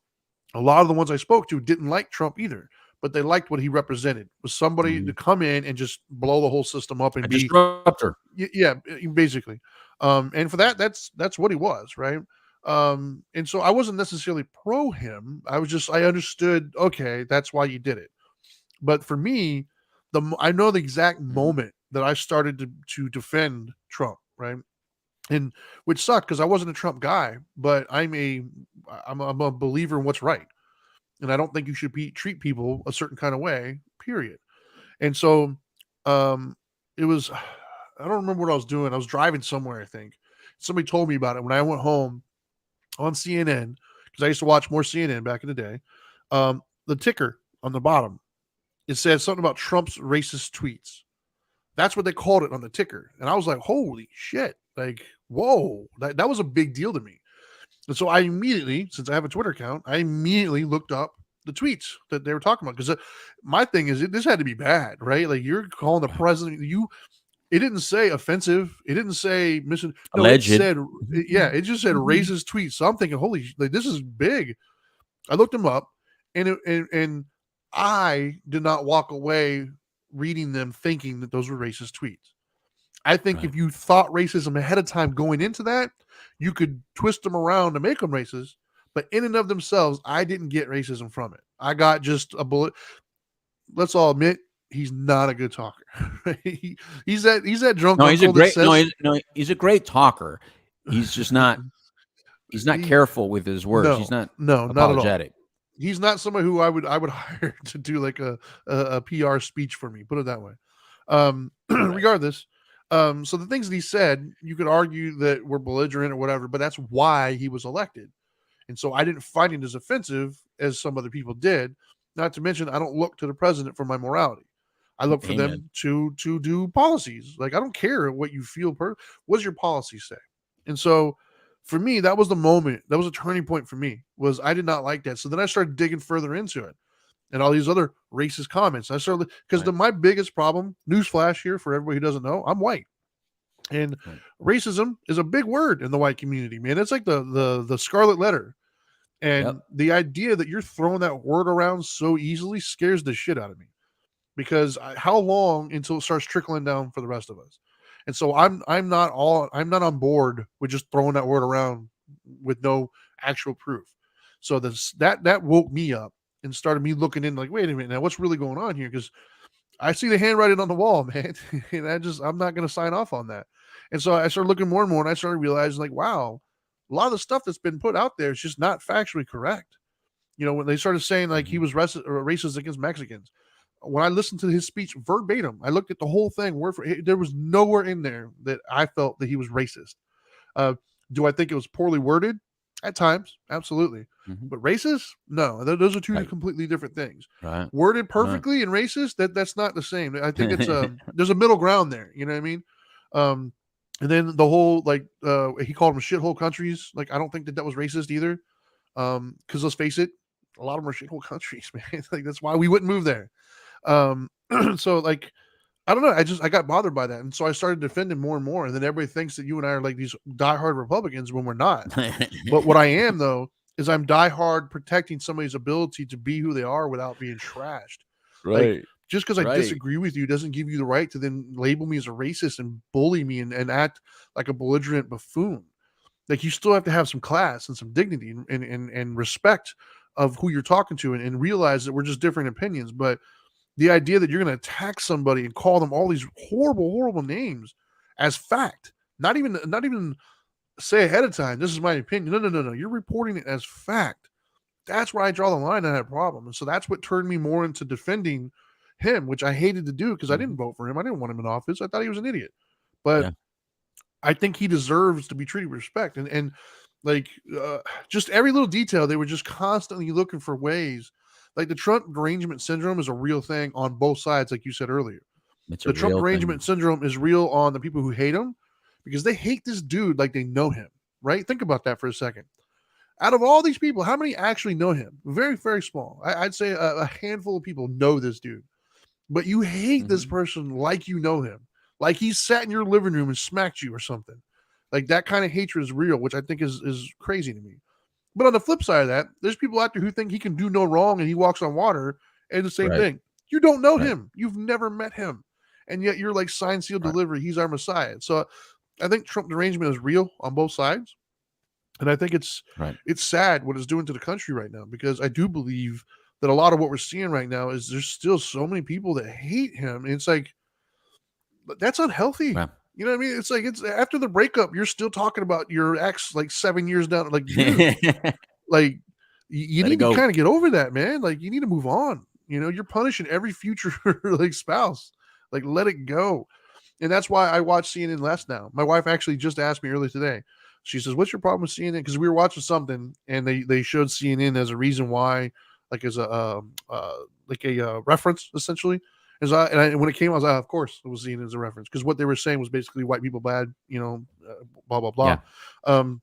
a lot of the ones I spoke to didn't like Trump either, but they liked what he represented, was somebody to come in and just blow the whole system up and A be disruptor. yeah, basically. And for that's what he was, right? And so I wasn't necessarily pro him. I understood, okay, that's why you did it. But for me, I know the exact moment that I started to defend Trump, right? And which sucked because I wasn't a Trump guy, but I'm a believer in what's right, and I don't think you should treat people a certain kind of way. Period. And so, it was I don't remember what I was doing. I was driving somewhere. I think somebody told me about it when I went home on CNN because I used to watch more CNN back in the day. The ticker on the bottom, it said something about Trump's racist tweets. That's what they called it on the ticker. And I was like, holy shit. Like, whoa, that was a big deal to me. And so I immediately, since I have a Twitter account, I immediately looked up the tweets that they were talking about. Because my thing is, this had to be bad, right? Like, you're calling the president, it didn't say offensive. It didn't say Alleged. it said, it just said racist tweets. So I'm thinking, holy, like, this is big. I looked them up, and I did not walk away reading them thinking that those were racist tweets. I think if you thought racism ahead of time going into that, you could twist them around to make them racist. But in and of themselves, I didn't get racism from it. I got just a bullet. Let's all admit, he's not a good talker. he's that drunk. No, he's a uncle that great. says, He's a great talker. He's just not. He's not careful with his words. He's not. not apologetic. at all. He's not somebody who I would hire to do like a PR speech for me. Put it that way. Regardless, so the things that he said, you could argue that were belligerent or whatever, but that's why he was elected. And so I didn't find it as offensive as some other people did. Not to mention, I don't look to the president for my morality. I look for them to do policies. Like, I don't care what you feel. What does your policy say? And so for me, that was the moment. That was a turning point for me. Was I did not like that. So then I started digging further into it, and all these other racist comments. I started because my biggest problem. Newsflash here for everybody who doesn't know, I'm white, and racism is a big word in the white community. Man, it's like the scarlet letter, and the idea that you're throwing that word around so easily scares the shit out of me. Because how long until it starts trickling down for the rest of us? And so I'm not on board with just throwing that word around with no actual proof. So that woke me up and started me looking in like, wait a minute, now what's really going on here? Because I see the handwriting on the wall, man. And I'm not going to sign off on that. And so I started looking more and more, and I started realizing like, wow, a lot of the stuff that's been put out there is just not factually correct. When they started saying like he was racist against Mexicans, when I listened to his speech verbatim, I looked at the whole thing word for there was nowhere in there that I felt that he was racist. Do I think it was poorly worded? At times, absolutely. But racist? No, those are two completely different things. Right. Worded perfectly and racist, that's not the same. I think it's there's a middle ground there. You know what I mean? And then the whole he called them shithole countries. Like, I don't think that was racist either. Because let's face it, a lot of them are shithole countries, man. Like, that's why we wouldn't move there. So like, I don't know. I got bothered by that. And so I started defending more and more. And then everybody thinks that you and I are like these diehard Republicans when we're not. But what I am though, is I'm diehard protecting somebody's ability to be who they are without being trashed. Right. Like, just because I disagree with you doesn't give you the right to then label me as a racist and bully me and act like a belligerent buffoon. Like, you still have to have some class and some dignity and respect of who you're talking to and realize that we're just different opinions. But the idea that you're going to attack somebody and call them all these horrible, horrible names as fact, not even say ahead of time, this is my opinion. No. You're reporting it as fact. That's where I draw the line on that problem. And so that's what turned me more into defending him, which I hated to do because I Mhm. didn't vote for him. I didn't want him in office. I thought he was an idiot. But Yeah. I think he deserves to be treated with respect. And like just every little detail, they were just constantly looking for ways. Like the Trump derangement syndrome is a real thing on both sides, like you said earlier. It's a The Trump real derangement thing. syndrome is real on the people who hate him because they hate this dude like they know him, right? Think about that for a second. Out of all these people, how many actually know him? Very, very small. I'd say a handful of people know this dude, but you hate this Mhm. person like you know him, like he sat in your living room and smacked you or something. Like that kind of hatred is real, which I think is crazy to me. But on the flip side of that, there's people out there who think he can do no wrong and he walks on water. And the same Right. thing. You don't know Right. him. You've never met him. And yet you're like sign seal Right. delivery. He's our Messiah. So I think Trump derangement is real on both sides. And I think Right. it's sad what it's doing to the country right now because I do believe that a lot of what we're seeing right now is there's still so many people that hate him. And it's like that's unhealthy. Right. You know what I mean? It's like it's after the breakup, you're still talking about your ex like 7 years down. Like, dude, like you Let it need to go. kind of get over that, man. Like you need to move on. You know, you're punishing every future like spouse. Like let it go. And that's why I watch CNN less now. My wife actually just asked me earlier today. She says, "What's your problem with CNN?" Because we were watching something and they showed CNN as a reason why, like as a reference essentially. And when it came, I was like, of course, it was seen as a reference because what they were saying was basically white people bad, blah blah blah. Yeah. Um,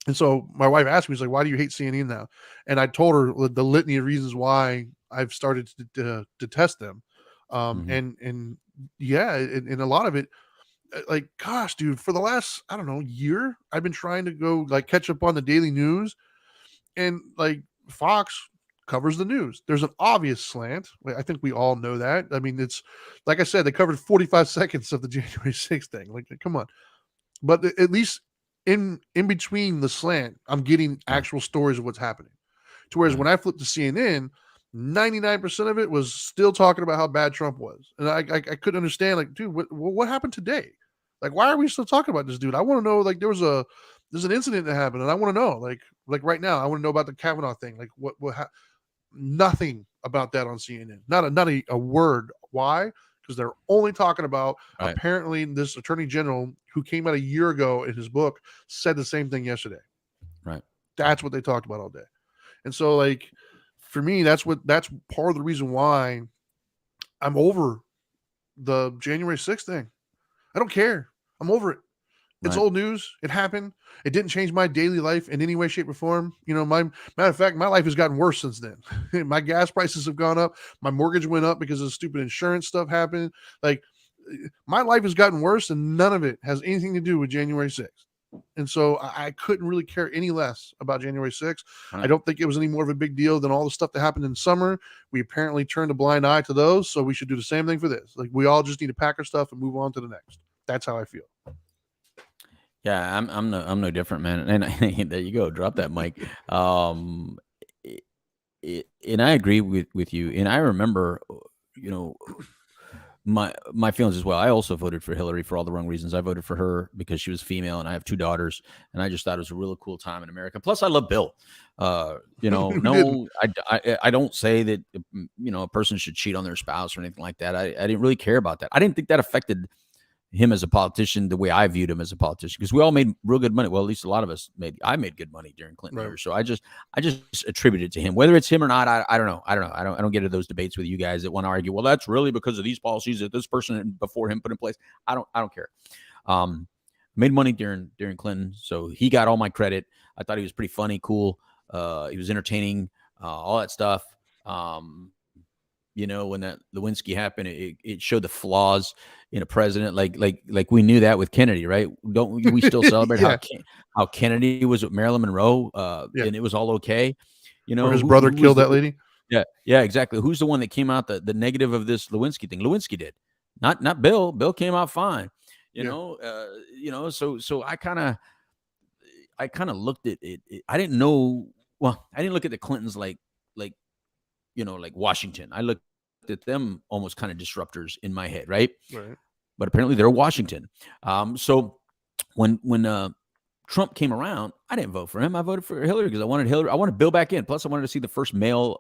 and so my wife asked me, she's like, "Why do you hate CNN now?" And I told her the litany of reasons why I've started to detest them. Mhm. And yeah, and a lot of it, like, gosh, dude, for the last I don't know year, I've been trying to go like catch up on the daily news, and like Fox covers the news. There's an obvious slant. I think we all know that. I mean, it's like I said, they covered 45 seconds of the January 6th thing. Like, come on. But at least in between the slant, I'm getting Right. actual stories of what's happening. To whereas Right. when I flipped to CNN, 99% of it was still talking about how bad Trump was, and I couldn't understand. Like, dude, what happened today? Like, why are we still talking about this dude? I want to know. Like, there's an incident that happened, and I want to know. Like right now, I want to know about the Kavanaugh thing. Like, nothing about that on CNN. Not a word. Why? Because they're only talking about Right. apparently this attorney general who came out a year ago in his book said the same thing yesterday. Right. That's what they talked about all day. And so like for me, that's part of the reason why I'm over the January 6th thing. I don't care. I'm over it. It's Right. old news. It happened. It didn't change my daily life in any way, shape, or form. My matter of fact, my life has gotten worse since then. My gas prices have gone up. My mortgage went up because of stupid insurance stuff happened. Like my life has gotten worse, and none of it has anything to do with January 6th. And so I couldn't really care any less about January 6th. I Right. don't think it was any more of a big deal than all the stuff that happened in summer. We apparently turned a blind eye to those. So we should do the same thing for this. Like we all just need to pack our stuff and move on to the next. That's how I feel. Yeah, I'm no different, man. And there you go, drop that mic. Um, and I agree with you. And I remember, you know, my feelings as well. I also voted for Hillary for all the wrong reasons. I voted for her because she was female, and I have two daughters, and I just thought it was a really cool time in America. Plus, I love Bill. Who didn't? No, I don't say that a person should cheat on their spouse or anything like that. I didn't really care about that. I didn't think that affected him as a politician the way I viewed him as a politician, because we all made real good money. Well, at least a lot of us made. I made good money during Clinton Right. years, so I just attribute it to him. Whether it's him or not, I don't know. I don't get into those debates with you guys that want to argue. Well, that's really because of these policies that this person before him put in place. I don't care. Made money during Clinton, so he got all my credit. I thought he was pretty funny, cool. He was entertaining, all that stuff. When that Lewinsky happened, it showed the flaws in a president. Like we knew that with Kennedy, right? Don't we still celebrate Yeah. how Kennedy was with Marilyn Monroe, Yeah. and it was all okay? Or his Who brother was killed that lady. yeah, exactly. Who's the one that came out the negative of this Lewinsky thing? Lewinsky did, not Bill. Bill came out fine. Yeah. So I kind of looked at it. I didn't know. Well, I didn't look at the Clintons like Washington. I looked at them almost kind of disruptors in my head, right? Right. But apparently they're Washington. So when Trump came around, I didn't vote for him. I voted for Hillary because I wanted Hillary. I wanted Bill back in. Plus, I wanted to see the first male,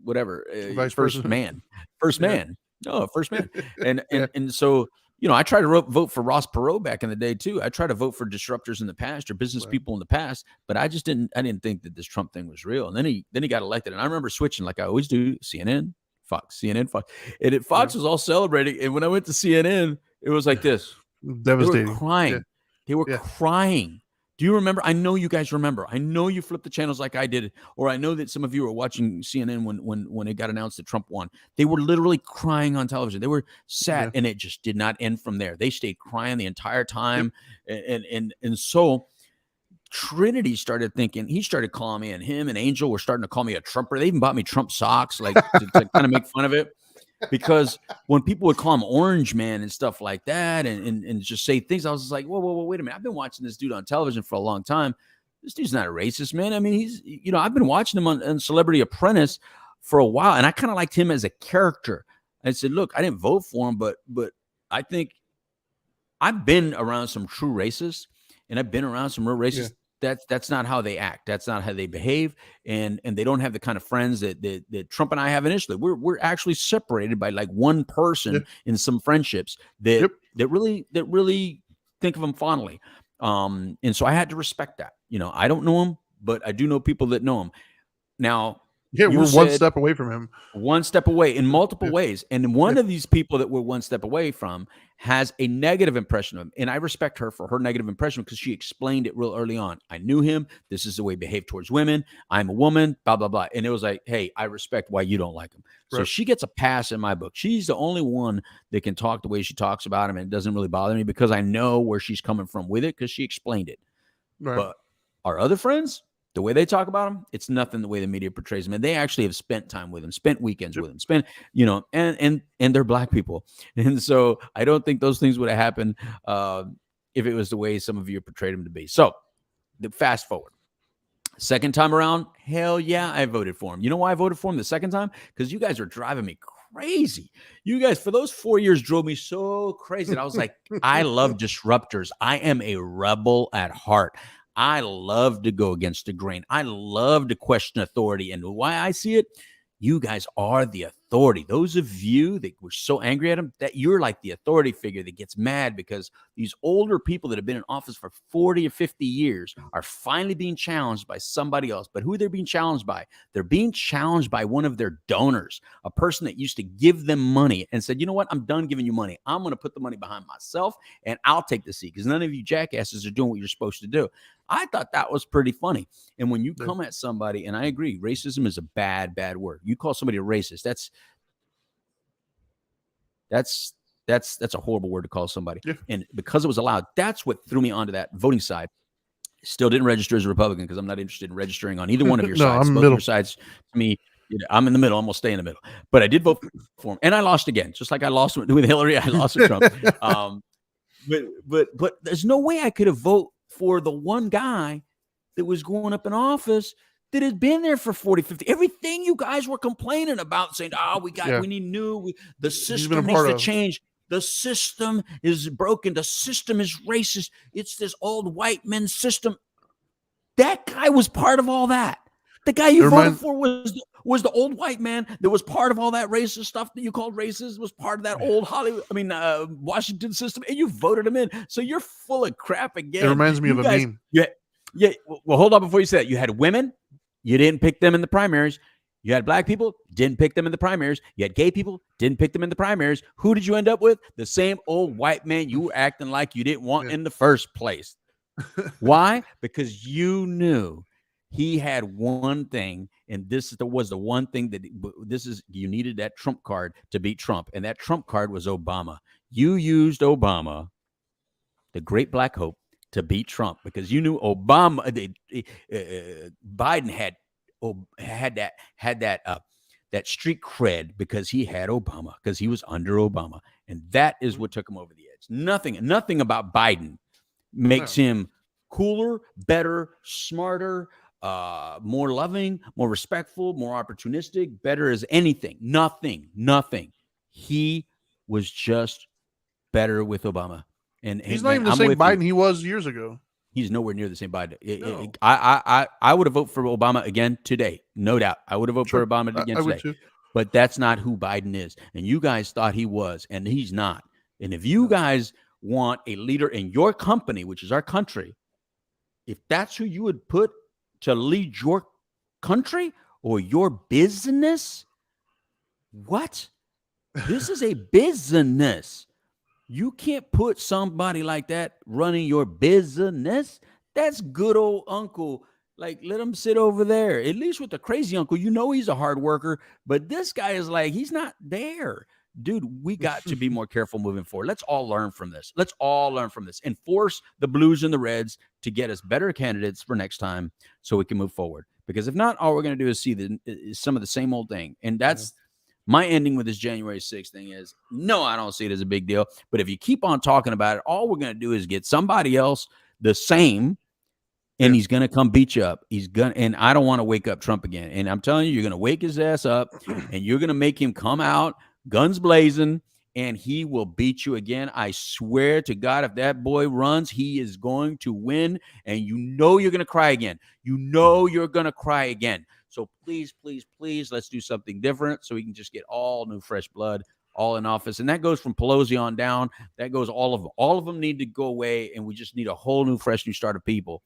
Vice first president. first Yeah. man. No, first man. And Yeah. and so I tried to vote for Ross Perot back in the day too. I tried to vote for disruptors in the past or business Right. people in the past, but I just didn't. I didn't think that this Trump thing was real. And then he got elected, and I remember switching like I always do: CNN, Fox, CNN, Fox. And Fox was all celebrating, and when I went to CNN, it was like this. They were Devastating. crying. Yeah. They were Yeah. crying. Do you remember? I know you guys remember. I know you flipped the channels like I did, or I know that some of you were watching CNN when it got announced that Trump won. They were literally crying on television. They were sad, Yeah. and it just did not end from there. They stayed crying the entire time, and so Trinity started thinking. He started calling me, and him and Angel were starting to call me a Trumper. They even bought me Trump socks, like to kind of make fun of it. Because when people would call him Orange Man and stuff like that and just say things, I was just like, whoa, wait a minute. I've been watching this dude on television for a long time. This dude's not a racist, man. I mean, he's, I've been watching him on Celebrity Apprentice for a while, and I kind of liked him as a character. I said, look, I didn't vote for him, but I think I've been around some true racists, and I've been around some real racists. Yeah. That's not how they act. That's not how they behave, and they don't have the kind of friends that Trump and I have initially. We're actually separated by like one person in some friendships that really think of him fondly. And so I had to respect that. I don't know him, but I do know people that know him. Now, Yeah, you we're one said step away from him. one step away in multiple Yeah. ways. And one of these people that we're one step away from has a negative impression of him. And I respect her for her negative impression because she explained it real early on. I knew him. This is the way he behaved towards women. I'm a woman, blah, blah, blah. And it was like, hey, I respect why you don't like him. So Right. she gets a pass in my book. She's the only one that can talk the way she talks about him. And it doesn't really bother me because I know where she's coming from with it because she explained it. Right. But our other friends, the way they talk about him, it's nothing the way the media portrays him. And they actually have spent time with him, spent weekends with him, and they're black people. And so I don't think those things would have happened if it was the way some of you portrayed him to be. So the fast forward. Second time around, hell yeah, I voted for him. You know why I voted for him the second time? Because you guys are driving me crazy. You guys, for those 4 years, drove me so crazy. And I was like, I love disruptors. I am a rebel at heart. I love to go against the grain. I love to question authority. And why I see it, you guys are the authority. Those of you that were so angry at him, that you're like the authority figure that gets mad because these older people that have been in office for 40 or 50 years are finally being challenged by somebody else. But who they're being challenged by? They're being challenged by one of their donors, a person that used to give them money and said, you know what? I'm done giving you money. I'm going to put the money behind myself and I'll take the seat because none of you jackasses are doing what you're supposed to do. I thought that was pretty funny. And when you come at somebody, and I agree, racism is a bad, bad word. You call somebody a racist, that's a horrible word to call somebody. Yeah. And because it was allowed, that's what threw me onto that voting side. Still didn't register as a Republican because I'm not interested in registering on either one of your No, sides. I'm Both middle. your sides, to me, I'm in the middle. I'm gonna stay in the middle. But I did vote for him, and I lost again, just like I lost with Hillary. I lost with Trump. But there's no way I could have voted for the one guy that was going up in office that had been there for 40, 50. Everything you guys were complaining about, saying, we need new, the system needs to change. The system is broken. The system is racist. It's this old white men system. That guy was part of all that. The guy you voted for was the old white man that was part of all that racist stuff that you called racist, was part of that old Washington system, and you voted him in. So you're full of crap again. It reminds me of a meme. Yeah. Well, hold on before you say that. You had women, you didn't pick them in the primaries. You had black people, didn't pick them in the primaries. You had gay people, didn't pick them in the primaries. Who did you end up with? The same old white man you were acting like you didn't want in the first place. Why? Because you knew he had one thing, and this was the one thing you needed that Trump card to beat Trump, and that Trump card was Obama. You used Obama, the great black hope, to beat Trump because you knew Obama, Biden had that street cred because he had Obama, because he was under Obama, and that is what took him over the edge. Nothing about Biden makes him cooler, better, smarter, more loving, more respectful, more opportunistic, better as anything. Nothing. He was just better with Obama. And he's not even the same Biden he was years ago. He's nowhere near the same Biden. No. I would have voted for Obama again today, no doubt. I would have voted Sure. for Obama again I would today. too. But that's not who Biden is. And you guys thought he was, and he's not. And if you guys want a leader in your company, which is our country, if that's who you would put to lead your country or your business, what? This is a business. You can't put somebody like that running your business. That's good old uncle. Like, let him sit over there. At least with the crazy uncle, you know he's a hard worker. But this guy is like, he's not there. Dude, we got to be more careful moving forward. Let's all learn from this. Let's all learn from this and force the Blues and the Reds to get us better candidates for next time so we can move forward. Because if not, all we're going to do is see some of the same old thing. And that's my ending with this January 6th thing is, no, I don't see it as a big deal. But if you keep on talking about it, all we're going to do is get somebody else the same, and he's going to come beat you up. And I don't want to wake up Trump again. And I'm telling you, you're going to wake his ass up, and you're going to make him come out guns blazing, and he will beat you again. I swear to God, if that boy runs, he is going to win, and you know you're going to cry again. You know you're going to cry again. So please, please, please, let's do something different so we can just get all new, fresh blood, all in office. And that goes from Pelosi on down. That goes all of them. All of them need to go away, and we just need a whole new, fresh, new start of people.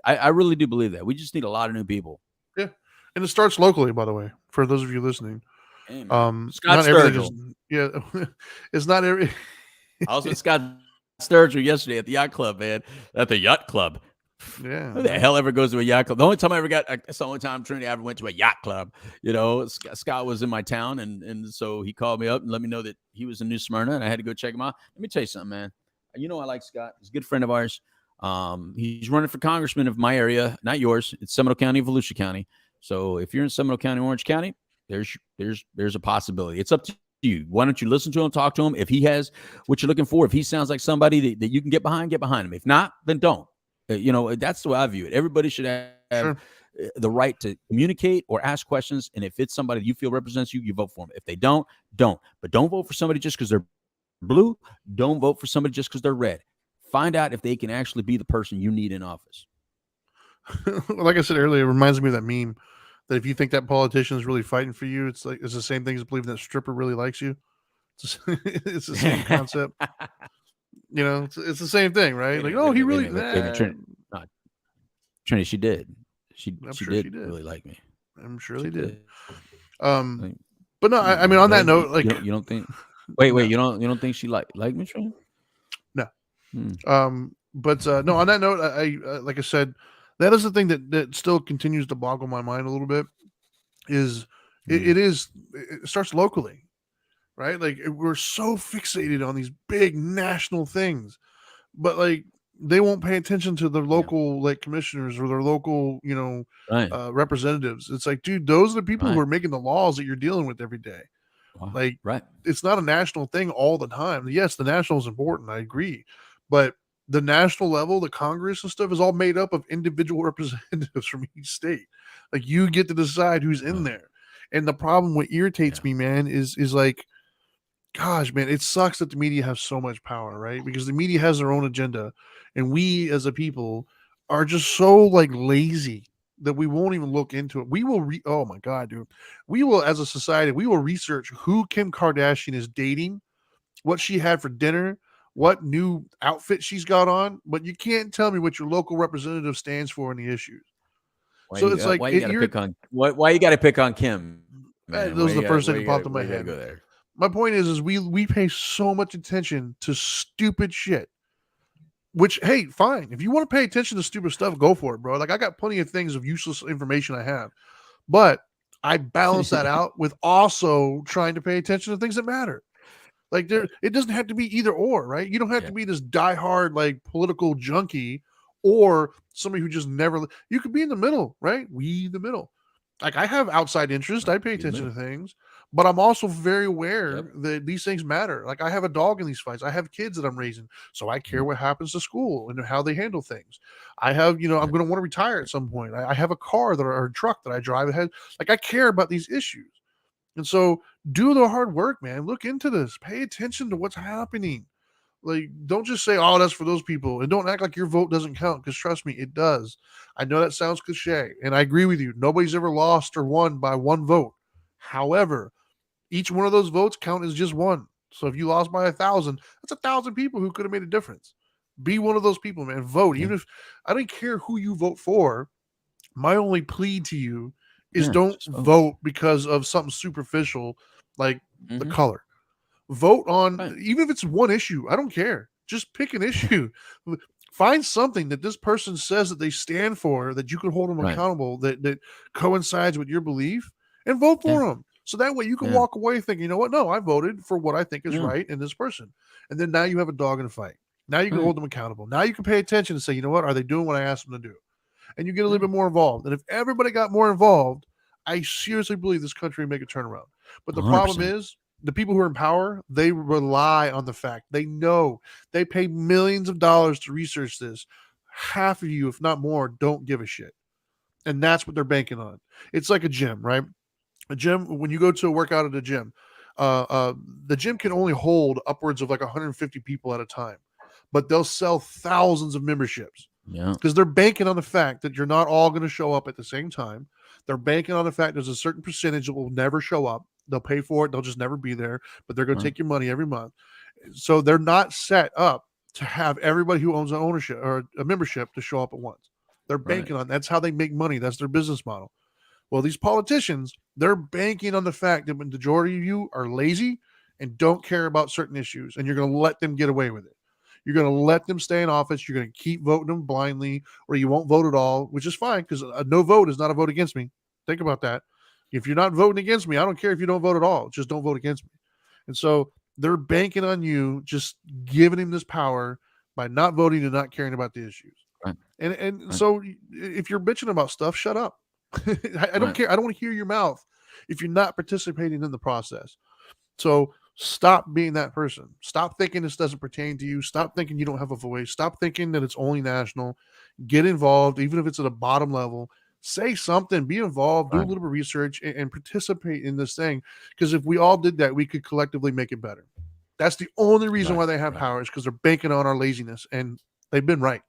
I really do believe that. We just need a lot of new people. Yeah. And it starts locally, by the way, for those of you listening. Scott Sturgill. It's not every. I was with Scott Sturgill yesterday at the yacht club, man. At the yacht club. Yeah. Who the hell ever goes to a yacht club? The only time that's the only time Trinity ever went to a yacht club. You know, Scott was in my town, and so he called me up and let me know that he was in New Smyrna, and I had to go check him out. Let me tell you something, man. You know I like Scott. He's a good friend of ours. He's running for congressman of my area, not yours. It's Seminole County, Volusia County. So if you're in Seminole County, Orange County, there's a possibility. It's up to you. Why don't you listen to him, talk to him? If he has what you're looking for, if he sounds like somebody that you can get behind him. If not, then don't. That's the way I view it. Everybody should have the right to communicate or ask questions. And if it's somebody that you feel represents you, you vote for them. If they don't. But don't vote for somebody just because they're blue. Don't vote for somebody just because they're red. Find out if they can actually be the person you need in office. Like I said earlier, it reminds me of that meme that if you think that politician is really fighting for you, it's the same thing as believing that stripper really likes you. It's the same concept. It's the same thing, right? He really. Trinity, she did. She did really like me. I'm sure they did. But no, I mean, on that note, like, you don't think? Wait, you don't think she liked me, Trinity? No. But no, on that note, I like I said, that is the thing that still continues to boggle my mind a little bit. It starts locally. Right? Like, we're so fixated on these big national things, but like they won't pay attention to their local like commissioners or their local, representatives. It's like, dude, those are the people who are making the laws that you're dealing with every day. Wow. Like, it's not a national thing all the time. Yes, the national is important. I agree. But the national level, the Congress and stuff is all made up of individual representatives from each state. Like, you get to decide who's in there. And the problem, what irritates me, man, is like, gosh, man, it sucks that the media has so much power, right? Because the media has their own agenda, and we as a people are just so like lazy that we won't even look into it. We will oh my God, dude. We will, as a society, we will research who Kim Kardashian is dating, what she had for dinner, what new outfit she's got on, but you can't tell me what your local representative stands for in the issues. Why you got to pick on Kim? That was the first thing that popped in my head. Go there. My point is we pay so much attention to stupid shit, which, hey, fine. If you want to pay attention to stupid stuff, go for it, bro. Like, I got plenty of things of useless information I have, but I balance that out with also trying to pay attention to things that matter. Like, it doesn't have to be either or, right? You don't have to be this diehard like political junkie or somebody who just never. You could be in the middle, right? The middle. Like, I have outside interest. I pay attention to things, but I'm also very aware that these things matter. Like, I have a dog in these fights. I have kids that I'm raising, so I care what happens to school and how they handle things. I have, I'm going to want to retire at some point. I have a car or a truck that I drive ahead. Like, I care about these issues. And so do the hard work, man. Look into this. Pay attention to what's happening. Like, don't just say, "Oh, that's for those people," and don't act like your vote doesn't count. Because trust me, it does. I know that sounds cliche, and I agree with you. Nobody's ever lost or won by one vote. However, each one of those votes count as just one. So if you lost by 1,000, that's 1,000 people who could have made a difference. Be one of those people, man. Vote. Yeah. Even if I don't care who you vote for, my only plea to you is Yeah, don't just vote. vote because of something superficial like the Mhm. color. Vote on, Right. even if it's one issue, I don't care. Just pick an issue. Find something that this person says that they stand for, that you can hold them Right. accountable, that coincides with your belief, and vote for them. So that way you can Yeah. walk away thinking, you know what? No, I voted for what I think is Yeah. right in this person. And then now you have a dog in a fight. Now you can Right. hold them accountable. Now you can pay attention and say, you know what? Are they doing what I asked them to do? And you get a little Yeah. bit more involved. And if everybody got more involved, I seriously believe this country would make a turnaround. But the problem 100%. is, the people who are in power, they rely on the fact. They know they pay millions of dollars to research this. Half of you, if not more, don't give a shit. And that's what they're banking on. It's like a gym, right? A gym, when you go to a workout at a gym, the gym can only hold upwards of like 150 people at a time, but they'll sell thousands of memberships Yeah. because they're banking on the fact that you're not all going to show up at the same time. They're banking on the fact there's a certain percentage that will never show up. They'll pay for it. They'll just never be there, but they're going to Right. take your money every month. So they're not set up to have everybody who owns an ownership or a membership to show up at once. They're Right. banking on that's how they make money. That's their business model. Well, these politicians, they're banking on the fact that the majority of you are lazy and don't care about certain issues, and you're going to let them get away with it. You're going to let them stay in office. You're going to keep voting them blindly, or you won't vote at all, which is fine because a no vote is not a vote against me. Think about that. If you're not voting against me, I don't care if you don't vote at all. Just don't vote against me. And so they're banking on you just giving him this power by not voting and not caring about the issues. Right. And Right. so if you're bitching about stuff, shut up. I don't Right. care. I don't want to hear your mouth if you're not participating in the process. So stop being that person. Stop thinking this doesn't pertain to you. Stop thinking you don't have a voice. Stop thinking that it's only national. Get involved, even if it's at a bottom level. Say something, be involved, do a Right. little bit of research, and participate in this thing. Because if we all did that, we could collectively make it better. That's the only reason Right. why they have Right. power is because they're banking on our laziness, and they've been right.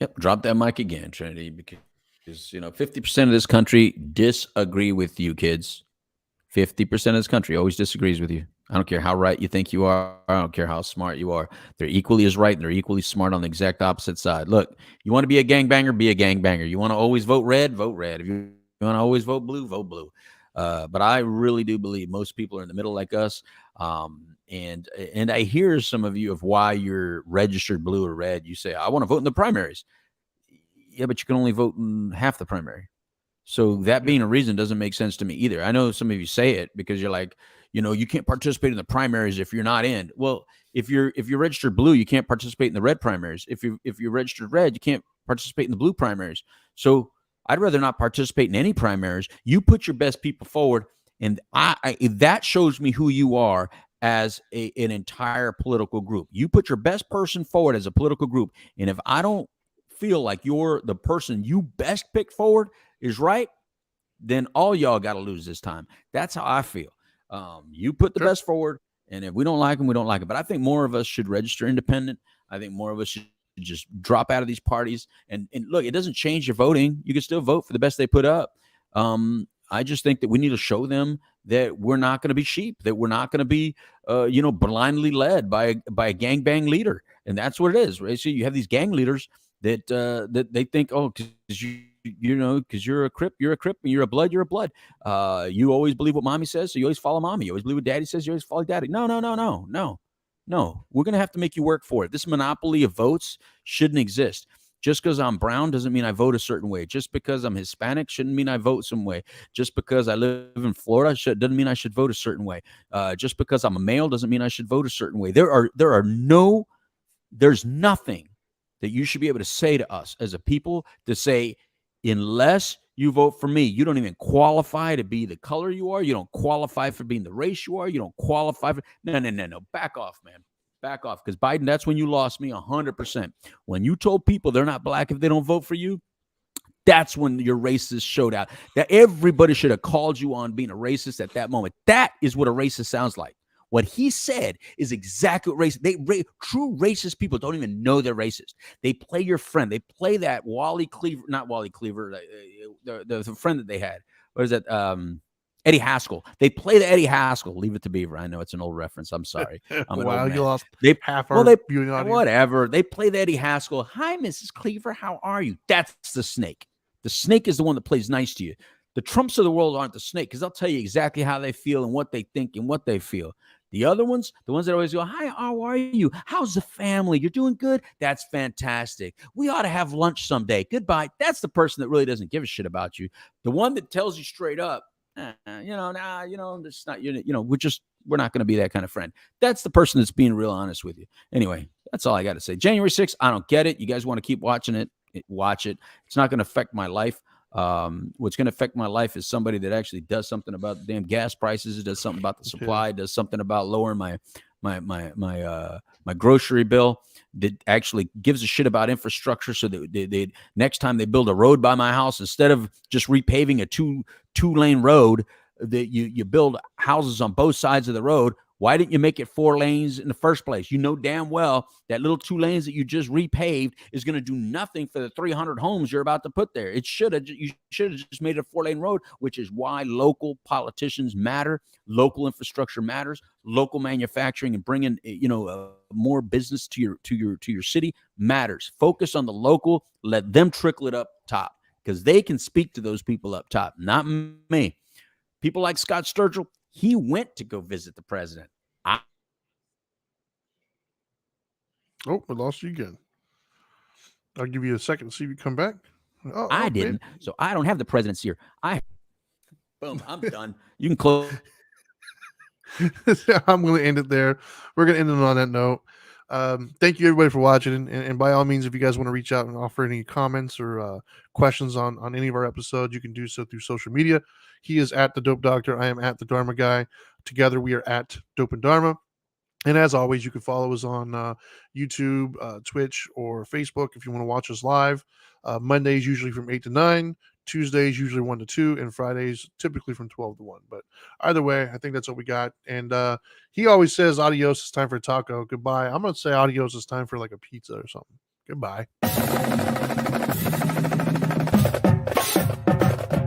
Yep. Drop that mic again, Trinity, because 50% of this country disagree with you, kids. 50% of this country always disagrees with you. I don't care how right you think you are. I don't care how smart you are. They're equally as right and they're equally smart on the exact opposite side. Look, you want to be a gangbanger, be a gangbanger. You want to always vote red, vote red. If you want to always vote blue, vote blue. But I really do believe most people are in the middle like us. And I hear some of you of why you're registered blue or red. You say, I want to vote in the primaries. Yeah, but you can only vote in half the primary. So that being a reason doesn't make sense to me either. I know some of you say it because you're like, you can't participate in the primaries if you're not in. Well, if you're registered blue, you can't participate in the red primaries. If you're registered red, you can't participate in the blue primaries. So I'd rather not participate in any primaries. You put your best people forward, and I that shows me who you are as an entire political group. You put your best person forward as a political group, and if I don't feel like you're the person you best pick forward is right, then all y'all got to lose this time. That's how I feel. You put the Sure. best forward, and if we don't like them, we don't like it. But I think more of us should register independent. I think more of us should just drop out of these parties. And look, it doesn't change your voting. You can still vote for the best they put up. I just think that we need to show them that we're not going to be sheep, that we're not going to be, blindly led by a gangbang leader. And that's what it is, right? So you have these gang leaders that they think, oh, because because you're a Crip, and you're a Blood, you're a Blood. You always believe what mommy says, so you always follow mommy. You always believe what daddy says, you always follow daddy. No. We're going to have to make you work for it. This monopoly of votes shouldn't exist. Just because I'm brown doesn't mean I vote a certain way. Just because I'm Hispanic shouldn't mean I vote some way. Just because I live in Florida doesn't mean I should vote a certain way. Just because I'm a male doesn't mean I should vote a certain way. There's nothing that you should be able to say to us as a people to say, unless you vote for me, you don't even qualify to be the color you are. You don't qualify for being the race you are. You don't qualify for no. Back off, man. Back off. Because Biden, that's when you lost me 100%. When you told people they're not black if they don't vote for you, that's when your racist showed out. That everybody should have called you on being a racist at that moment. That is what a racist sounds like. What he said is exactly what true racist people don't even know they're racist. They play your friend. They play that Wally Cleaver, not Wally Cleaver, the friend that they had. What is that? Eddie Haskell. They play the Eddie Haskell. Leave It to Beaver. I know it's an old reference. I'm sorry. I'm an Wow, old man. you lost They half well, our viewing audience. whatever. They play the Eddie Haskell. Hi, Mrs. Cleaver. How are you? That's the snake. The snake is the one that plays nice to you. The Trumps of the world aren't the snake, because they'll tell you exactly how they feel and what they think and what they feel. The other ones, the ones that always go, hi, how are you? How's the family? You're doing good? That's fantastic. We ought to have lunch someday. Goodbye. That's the person that really doesn't give a shit about you. The one that tells you straight up, this not, we're not going to be that kind of friend. That's the person that's being real honest with you. Anyway, that's all I got to say. January 6th, I don't get it. You guys want to keep watching it? Watch it. It's not going to affect my life. What's going to affect my life is somebody that actually does something about the damn gas prices. It does something about the supply. Does something about lowering my grocery bill. That actually gives a shit about infrastructure. So that they next time they build a road by my house, instead of just repaving a two-lane road, that you build houses on both sides of the road. Why didn't you make it 4 lanes in the first place? You know damn well that little 2 lanes that you just repaved is going to do nothing for the 300 homes you're about to put there. You should have just made it a 4-lane road, which is why local politicians matter. Local infrastructure matters. Local manufacturing and bringing more business to your city matters. Focus on the local. Let them trickle it up top, because they can speak to those people up top, not me. People like Scott Sturgill. He went to go visit the president. Oh, we lost you again. I'll give you a second to see if you come back. I didn't, so I don't have the president's ear. Boom, I'm done. You can close. I'm going to end it there. We're going to end it on that note. Thank you, everybody, for watching. And by all means, if you guys want to reach out and offer any comments or questions on any of our episodes, you can do so through social media. He is at The Dope Doctor. I am at The Dharma Guy. Together, we are at Dope and Dharma. And as always, you can follow us on YouTube, Twitch, or Facebook if you want to watch us live. Mondays, usually from 8 to 9. Tuesdays, usually 1 to 2. And Fridays, typically from 12 to 1. But either way, I think that's what we got. And he always says, adios, it's time for a taco. Goodbye. I'm going to say adios, it's time for like a pizza or something. Goodbye.